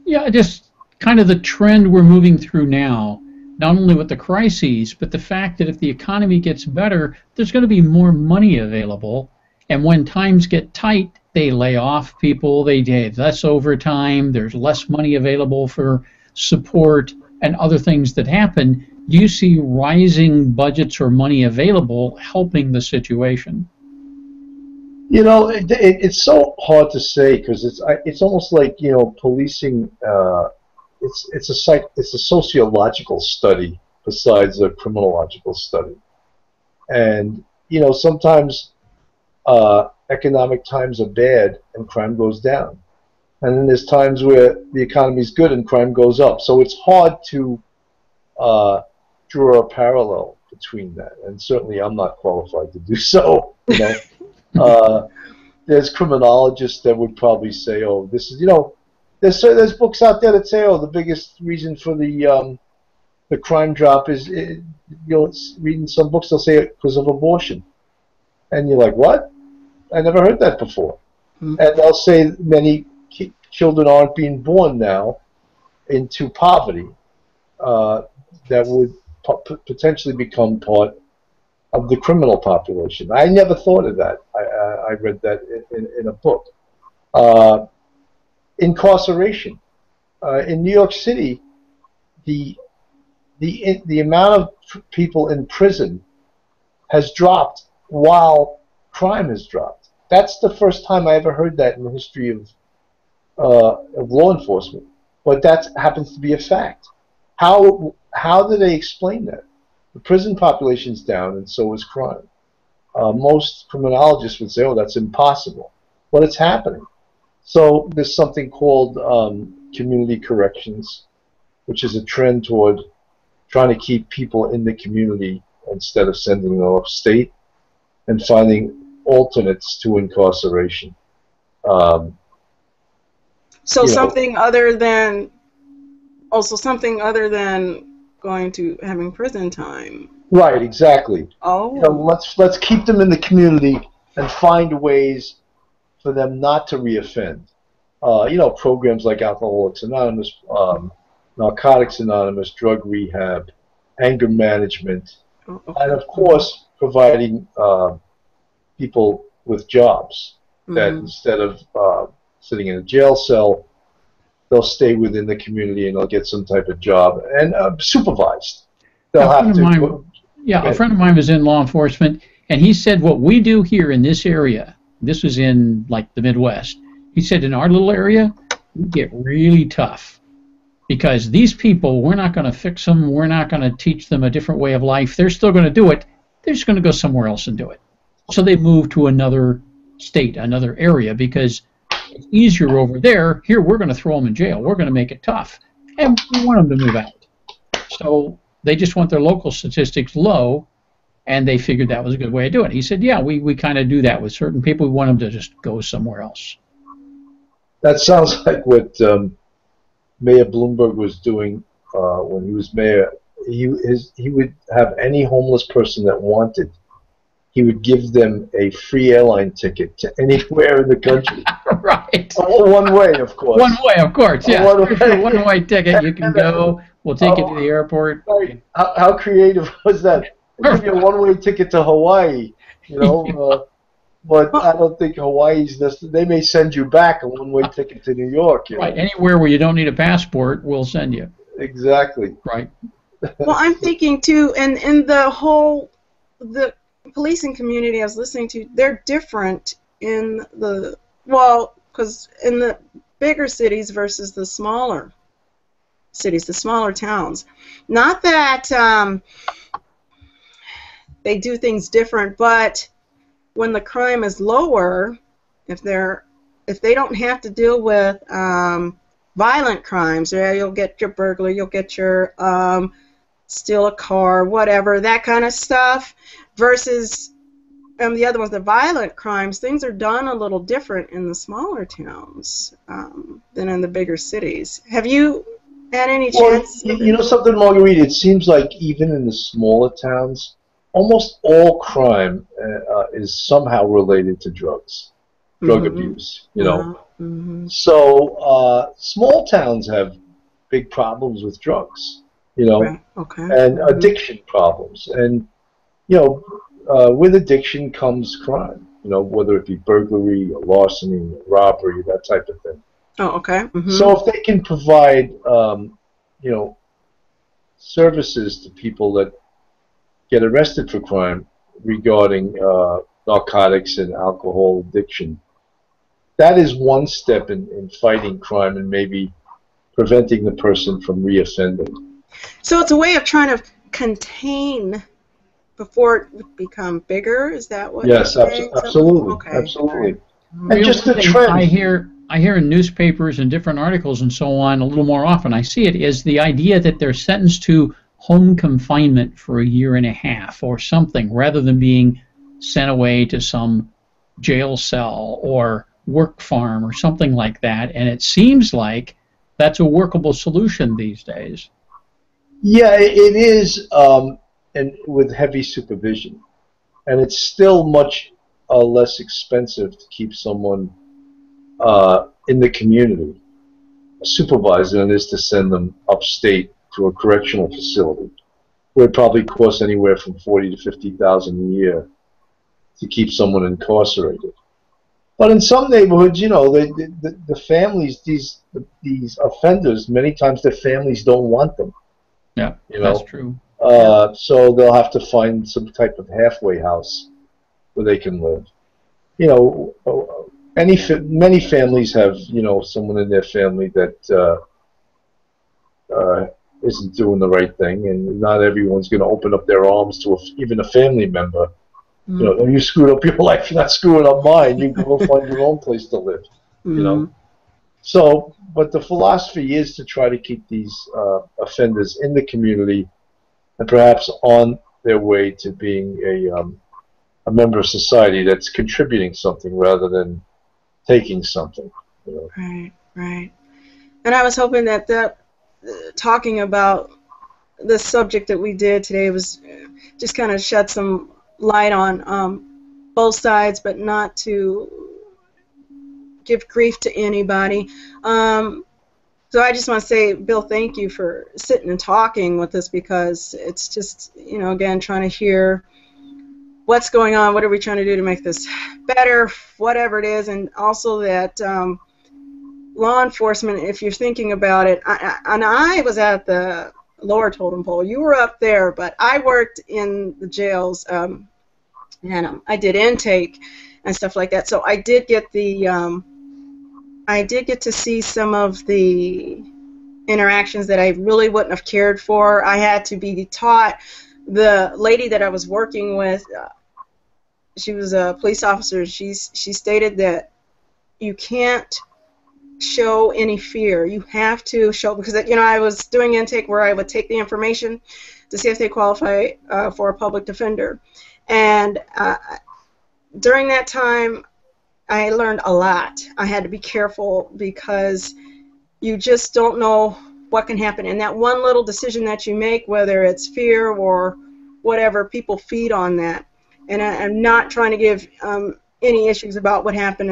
Yeah, just kind of the trend we're moving through now, not only with the crises, but the fact that if the economy gets better, there's going to be more money available. And when times get tight, they lay off people, they have less overtime, there's less money available for support and other things that happen. Do you see rising budgets or money available helping the situation? You know, it's so hard to say because it's almost like, you know, policing. It's a sociological study besides a criminological study, and you know sometimes economic times are bad and crime goes down, and then there's times where the economy is good and crime goes up. So it's hard to draw a parallel between that, and certainly I'm not qualified to do so. You know. There's criminologists that would probably say, oh, this is, you know, there's books out there that say, oh, the biggest reason for the crime drop is, you'll read in some books they'll say it because of abortion, and you're like, what? I never heard that before. And they'll say many children aren't being born now into poverty that would potentially become part of the criminal population. I never thought of that. I read that in a book. Incarceration. In New York City, the amount of people in prison has dropped while crime has dropped. That's the first time I ever heard that in the history of law enforcement. But that happens to be a fact. How do they explain that? The prison population's down, and so is crime. Most criminologists would say, oh, that's impossible. But it's happening. So there's something called community corrections, which is a trend toward trying to keep people in the community instead of sending them upstate, and finding alternates to incarceration. So something other than, something other than going to having prison time. Right, exactly. Oh. Let's keep them in the community and find ways for them not to reoffend. Programs like Alcoholics Anonymous, Narcotics Anonymous, drug rehab, anger management, and of course providing people with jobs that instead of sitting in a jail cell, they'll stay within the community and they'll get some type of job and supervised. They'll have to. A friend of mine was in law enforcement, and he said what we do here in this area, this was in like the Midwest, he said in our little area, we get really tough because these people, we're not going to fix them, we're not going to teach them a different way of life, they're still going to do it, they're just going to go somewhere else and do it. So they move to another state, another area, because it's easier over there. Here, we're going to throw them in jail. We're going to make it tough. And we want them to move out. So they just want their local statistics low, and they figured that was a good way to do it. He said, yeah, we kind of do that with certain people. We want them to just go somewhere else. That sounds like what Mayor Bloomberg was doing when he was mayor. He would have any homeless person that wanted, he would give them a free airline ticket to anywhere in the country. Right. One way, of course. One way, of course, yeah. One-way ticket. You can go. We'll take you to the airport. Right. How creative was that? We'll give you a one-way ticket to Hawaii, but I don't think Hawaii's they may send you back a one-way ticket to New York. Right. Anywhere where you don't need a passport, we'll send you. Exactly. Right. Well, I'm thinking, too, and in the policing community I was listening to, they're different in because in the bigger cities versus the smaller cities, the smaller towns. Not that they do things different, but when the crime is lower, if they don't have to deal with violent crimes, you'll get your burglary, you'll get your steal a car, whatever, that kind of stuff, versus the other ones, the violent crimes, things are done a little different in the smaller towns than in the bigger cities. Have you had any chance? Well, you know something, Marguerite? It seems like even in the smaller towns, almost all crime is somehow related to drugs, drug abuse, So small towns have big problems with drugs, Right. Okay. and addiction problems. And, with addiction comes crime, whether it be burglary or larceny or robbery, that type of thing. Oh, okay. So if they can provide, services to people that get arrested for crime regarding narcotics and alcohol addiction, that is one step in fighting crime and maybe preventing the person from reoffending. So it's a way of trying to contain before it would become bigger. Is that what? Yes, you're saying? absolutely, Okay. absolutely. And And just the trend. I hear in newspapers and different articles and so on a little more often. I see it is the idea that they're sentenced to home confinement for a year and a half or something, rather than being sent away to some jail cell or work farm or something like that, and it seems like that's a workable solution these days. Yeah, it is, and with heavy supervision, and it's still much less expensive to keep someone in the community supervised than it is to send them upstate to a correctional facility, where it probably costs anywhere from 40 to 50,000 a year to keep someone incarcerated. But in some neighborhoods, you know, the families, these offenders, many times their families don't want them. Yeah, You know, that's true. so they'll have to find some type of halfway house where they can live. You know, many families have, you know, someone in their family that isn't doing the right thing, and not everyone's going to open up their arms to even a family member. Mm. You know, oh, you screwed up your life, you're not screwing up mine. You go find your own place to live. You know. So, but the philosophy is to try to keep these offenders in the community and perhaps on their way to being a member of society that's contributing something rather than taking something. You know. Right, right. And I was hoping that talking about the subject that we did today was just kind of shed some light on both sides, but not to give grief to anybody. So I just want to say, Bill, thank you for sitting and talking with us, because it's just, you know, again, trying to hear what's going on, what are we trying to do to make this better, whatever it is, and also that law enforcement, if you're thinking about it, and I was at the lower totem pole, you were up there, but I worked in the jails, and I did intake and stuff like that, so I did get to see some of the interactions that I really wouldn't have cared for. I had to be taught. The lady that I was working with, she was a police officer. She stated that you can't show any fear. You have to show, because, you know, I was doing intake where I would take the information to see if they qualify for a public defender, and during that time I learned a lot. I had to be careful because you just don't know what can happen, and that one little decision that you make, whether it's fear or whatever, people feed on that. And I'm not trying to give any issues about what happened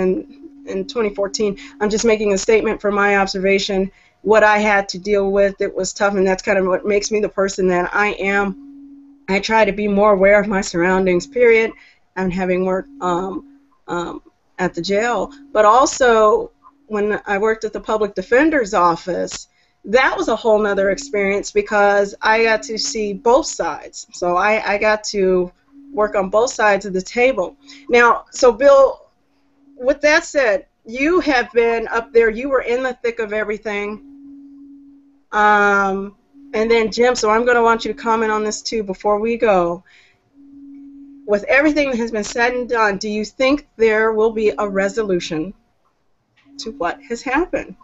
in 2014. I'm just making a statement from my observation, what I had to deal with. It was tough, and that's kind of what makes me the person that I am. I try to be more aware of my surroundings, period, and having worked at the jail. But also, when I worked at the public defender's office, that was a whole nother experience, because I got to see both sides. So I got to work on both sides of the table. Now, so Bill, with that said, you have been up there, you were in the thick of everything. And then Jim, so I'm going to want you to comment on this too before we go. With everything that has been said and done, do you think there will be a resolution to what has happened?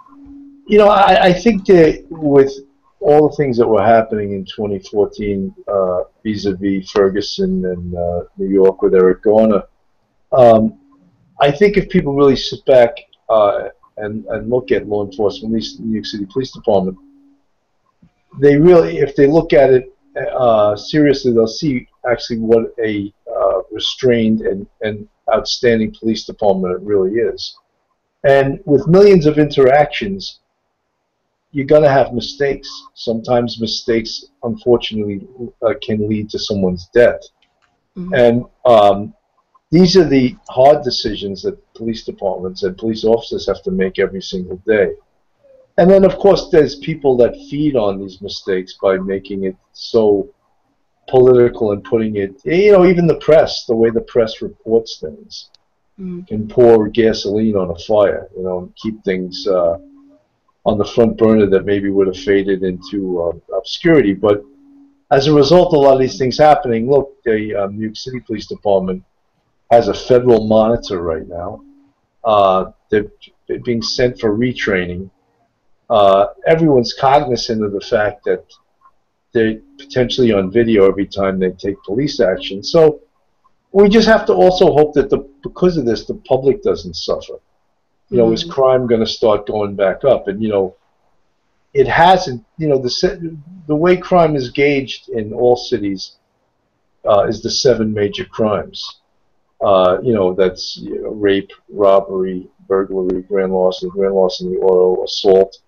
You know, I think that with all the things that were happening in 2014 vis-a-vis Ferguson and New York with Eric Garner, I think if people really sit back and look at law enforcement, at least the New York City Police Department, they really, if they look at it seriously, they'll see actually what a restrained and outstanding police department it really is. And with millions of interactions, you're going to have mistakes. Sometimes mistakes, unfortunately, can lead to someone's death. Mm-hmm. And these are the hard decisions that police departments and police officers have to make every single day. And then, of course, there's people that feed on these mistakes by making it so political and putting it, you know, even the press, the way the press reports things, can pour gasoline on a fire, you know, and keep things on the front burner that maybe would have faded into obscurity. But as a result of a lot of these things happening, look, the New York City Police Department has a federal monitor right now. They're being sent for retraining. Everyone's cognizant of the fact that they're potentially on video every time they take police action. So we just have to also hope that because of this, the public doesn't suffer. is crime going to start going back up? And it hasn't. The way crime is gauged in all cities is the 7 major crimes. That's rape, robbery, burglary, grand larceny, auto, assault,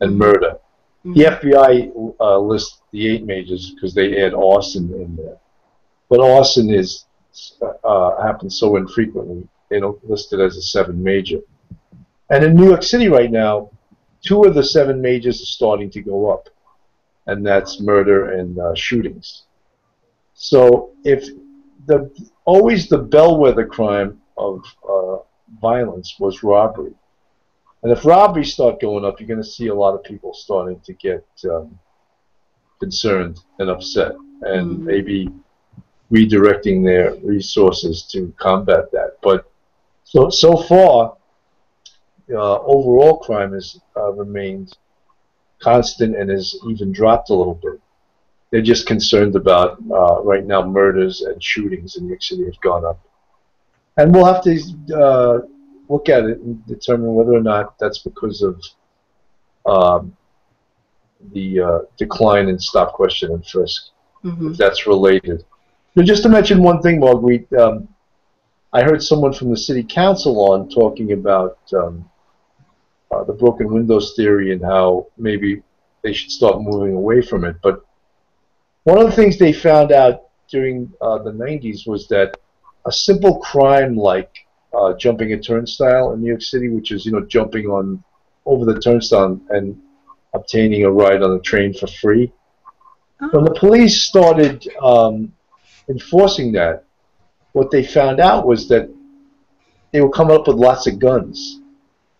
and murder. The FBI lists the 8 majors because they add arson in there. But arson happens so infrequently, they don't list it as a 7 major. And in New York City right now, 2 of the 7 majors are starting to go up, and that's murder and shootings. So if always the bellwether crime of violence was robbery. And if robberies start going up, you're going to see a lot of people starting to get concerned and upset, and maybe redirecting their resources to combat that. But so far, overall crime has remained constant and has even dropped a little bit. They're just concerned about, right now, murders and shootings in New York City have gone up. And we'll have to look at it and determine whether or not that's because of the decline in stop, question, and frisk, if that's related. But just to mention one thing, Marguerite, I heard someone from the city council on talking about the broken windows theory and how maybe they should start moving away from it. But one of the things they found out during the 90s was that a simple crime like jumping a turnstile in New York City, which is jumping over the turnstile and obtaining a ride on a train for free. When the police started enforcing that, what they found out was that they were coming up with lots of guns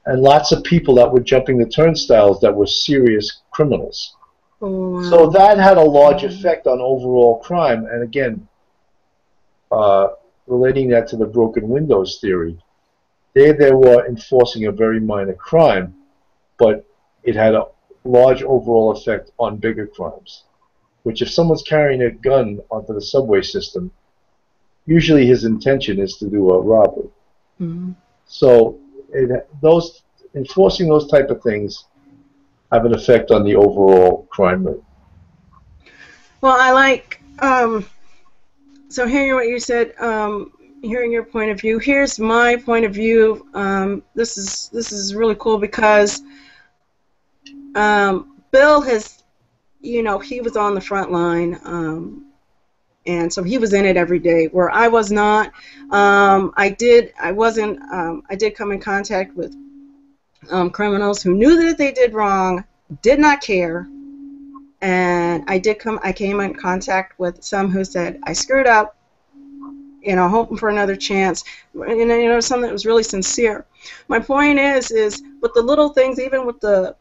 and lots of people that were jumping the turnstiles that were serious criminals. Oh, wow. So that had a large effect on overall crime. And again, relating that to the broken windows theory, they were enforcing a very minor crime, but it had a large overall effect on bigger crimes. Which, if someone's carrying a gun onto the subway system, usually his intention is to do a robbery. So enforcing those type of things have an effect on the overall crime rate. Well, I like, so hearing what you said, hearing your point of view. Here's my point of view. This is really cool because Bill has, he was on the front line, and so he was in it every day, where I was not. I did come in contact with criminals who knew that they did wrong, did not care, and I came in contact with some who said, I screwed up, hoping for another chance, and something that was really sincere. My point is with the little things, even with the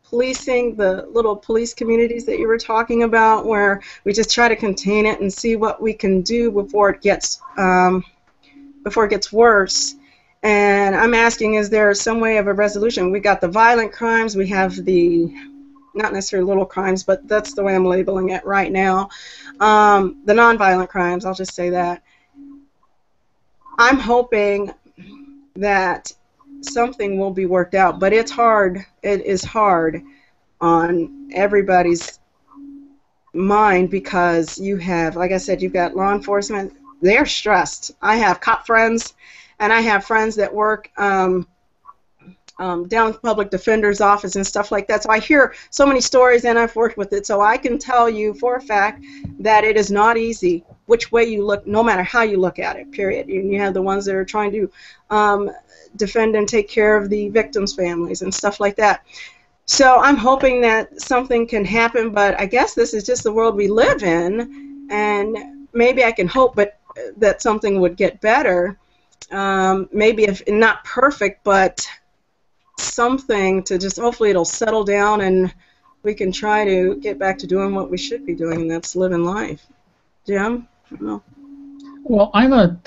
policing, the little police communities that you were talking about, where we just try to contain it and see what we can do before it gets worse. And I'm asking, is there some way of a resolution? We got the violent crimes, we have the, not necessarily little crimes, but that's the way I'm labeling it right now. The nonviolent crimes, I'll just say that. I'm hoping that something will be worked out, but it's hard. It is hard on everybody's mind because you have, like I said, you've got law enforcement. They're stressed. I have cop friends, and I have friends that work down at the public defender's office and stuff like that. So I hear so many stories, and I've worked with it. So I can tell you for a fact that it is not easy which way you look, no matter how you look at it, period. You have the ones that are trying to defend and take care of the victims' families and stuff like that. So I'm hoping that something can happen, but I guess this is just the world we live in, and maybe I can hope that something would get better. Maybe if not perfect, but something to just, hopefully it'll settle down and we can try to get back to doing what we should be doing, and that's living life. Jim? I don't know. Well, I'm a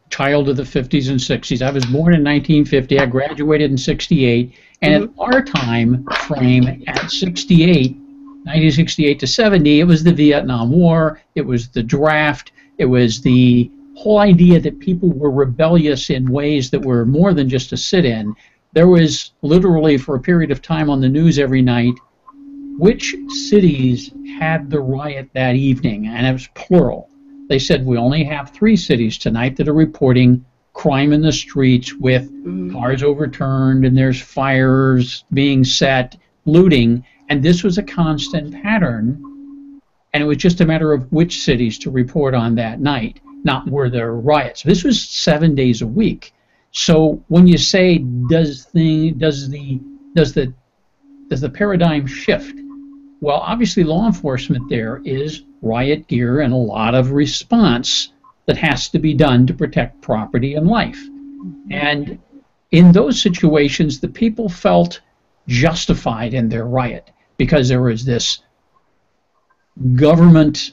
child of the 50s and 60s. I was born in 1950. I graduated in 68. And at our time frame, at 1968 to 70, it was the Vietnam War. It was the draft. It was the whole idea that people were rebellious in ways that were more than just a sit-in. There was literally, for a period of time on the news every night, which cities had the riot that evening, and it was plural. They said, we only have 3 cities tonight that are reporting crime in the streets with cars overturned and there's fires being set, looting, and this was a constant pattern, and it was just a matter of which cities to report on that night, not were there riots. This was 7 days a week. So when you say does the paradigm shift? Well, obviously law enforcement there is riot gear and a lot of response that has to be done to protect property and life. And in those situations, the people felt justified in their riot because there was this government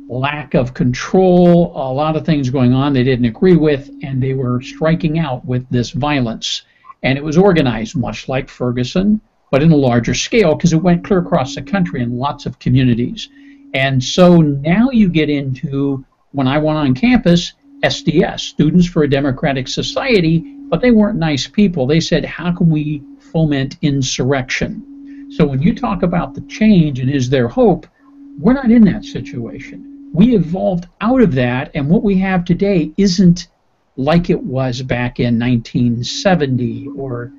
lack of control, a lot of things going on they didn't agree with, and they were striking out with this violence. And it was organized, much like Ferguson, but in a larger scale because it went clear across the country in lots of communities. And so now you get into, when I went on campus, SDS, Students for a Democratic Society, but they weren't nice people. They said, how can we foment insurrection? So when you talk about the change and is there hope, we're not in that situation. We evolved out of that, and what we have today isn't like it was back in 1970 or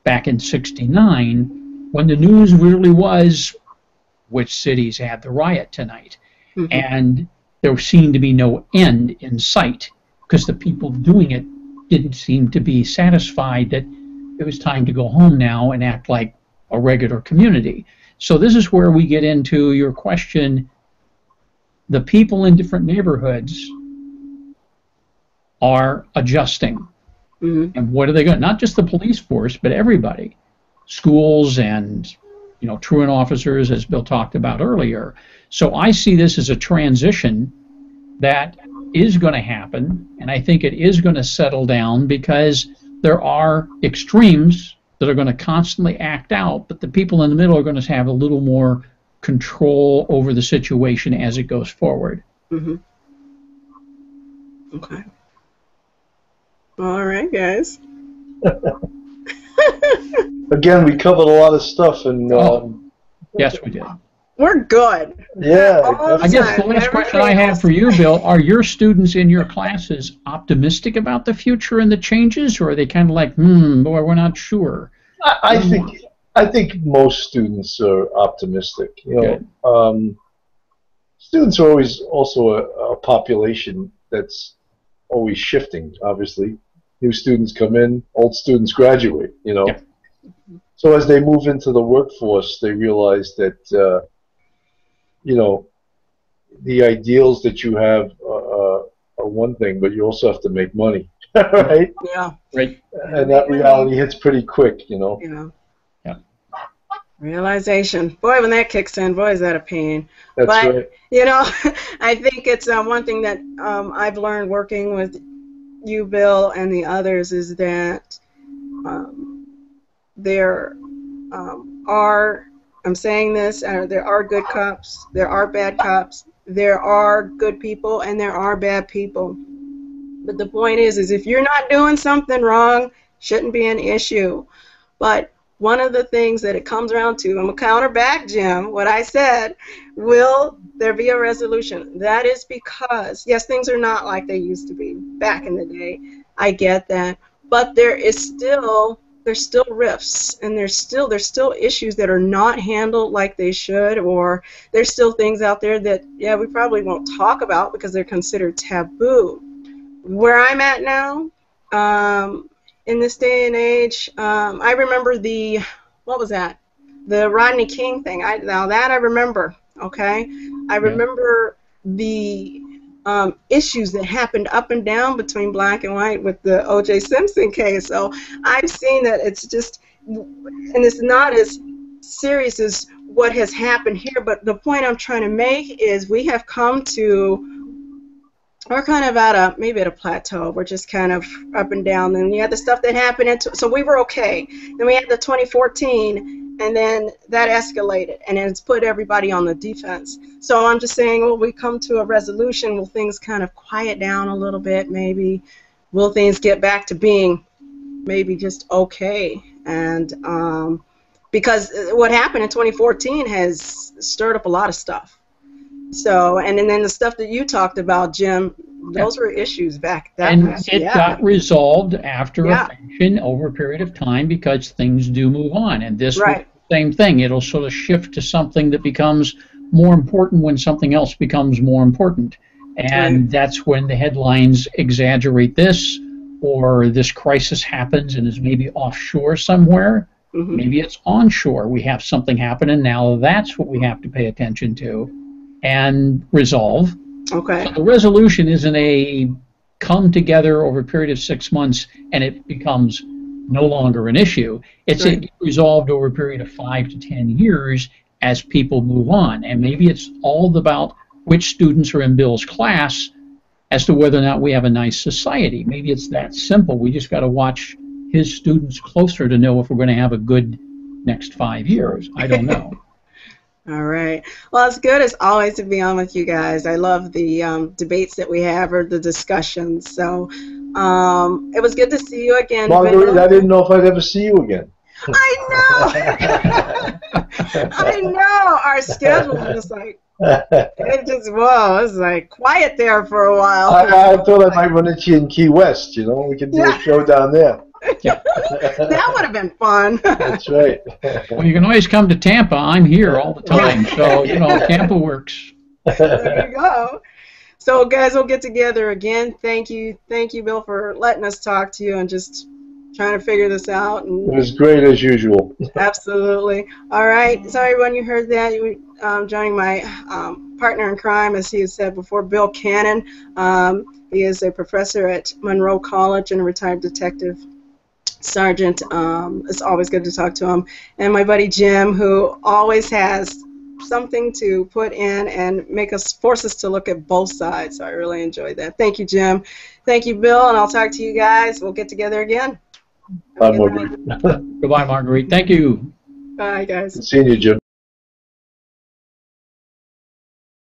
back in 69, when the news really was which cities had the riot tonight. And there seemed to be no end in sight because the people doing it didn't seem to be satisfied that it was time to go home now and act like a regular community. So this is where we get into your question. The people in different neighborhoods are adjusting. And what are they going? Not just the police force, but everybody, schools and truant officers, as Bill talked about earlier. So I see this as a transition that is going to happen, and I think it is going to settle down because there are extremes that are going to constantly act out, but the people in the middle are going to have a little more control over the situation as it goes forward. Okay. All right, guys. Again, we covered a lot of stuff, and yes, we did. We're good. Yeah. I guess the last question I have for you, Bill, are your students in your classes optimistic about the future and the changes, or are they kind of like, boy, we're not sure? I think most students are optimistic. Students are always also a population that's always shifting. Obviously, new students come in, old students graduate. Yeah. So as they move into the workforce, they realize that the ideals that you have are one thing, but you also have to make money, right? Yeah. Right. And that reality hits pretty quick, Yeah. Realization. Boy, when that kicks in, boy, is that a pain. That's but, right. I think it's one thing that I've learned working with you, Bill, and the others is that there are, I'm saying this, there are good cops, there are bad cops, there are good people, and there are bad people. But the point is if you're not doing something wrong, shouldn't be an issue. But one of the things that it comes around to, I'm going to counter back, Jim, what I said, will there be a resolution? That is because, yes, things are not like they used to be back in the day. I get that. But there's still rifts, and there's still issues that are not handled like they should, or there's still things out there that, we probably won't talk about because they're considered taboo. Where I'm at now, in this day and age, I remember what was that? The Rodney King thing. Now that I remember, okay? I remember the issues that happened up and down between black and white with the O.J. Simpson case. So I've seen that it's just, and it's not as serious as what has happened here, but the point I'm trying to make is we have come to, we're kind of maybe at a plateau. We're just kind of up and down. Then you had the stuff that happened, so we were okay. Then we had the 2014, and then that escalated, and it's put everybody on the defense. So I'm just saying, will we come to a resolution? Will things kind of quiet down a little bit, maybe? Will things get back to being maybe just okay? And because what happened in 2014 has stirred up a lot of stuff. So, and then the stuff that you talked about, Jim, those were issues back then. And it got resolved after a fashion over a period of time because things do move on. And this was the same thing. It'll sort of shift to something that becomes more important when something else becomes more important. And that's when the headlines exaggerate this, or this crisis happens and is maybe offshore somewhere. Maybe it's onshore. We have something happen, and now that's what we have to pay attention to and resolve. Okay. So the resolution isn't a come together over a period of 6 months and it becomes no longer an issue. It's resolved over a period of 5 to 10 years as people move on. And maybe it's all about which students are in Bill's class as to whether or not we have a nice society. Maybe it's that simple. We just got to watch his students closer to know if we're going to have a good next 5 years. I don't know. All right. Well, it's good as always to be on with you guys. I love the debates that we have, or the discussions. So it was good to see you again. Marguerite, I didn't know if I'd ever see you again. I know. I know. Our schedule was like, it just was like quiet there for a while. I thought I might run into you in Key West. You know, we could do a show down there. That would have been fun. That's right. Well, you can always come to Tampa. I'm here all the time, so you know Tampa works. There you go. So, guys, we'll get together again. Thank you, Bill, for letting us talk to you and just trying to figure this out. And it was great as usual. Absolutely. All right. So, everyone, you heard that. Joining my partner in crime, as he had said before, Bill Cannon. He is a professor at Monroe College and a retired detective sergeant. It's always good to talk to him. And my buddy Jim, who always has something to put in and force us to look at both sides. So I really enjoyed that. Thank you, Jim. Thank you, Bill, and I'll talk to you guys. We'll get together again. Bye, Marguerite. Goodbye, Marguerite. Thank you. Bye, guys. Good seeing you, Jim.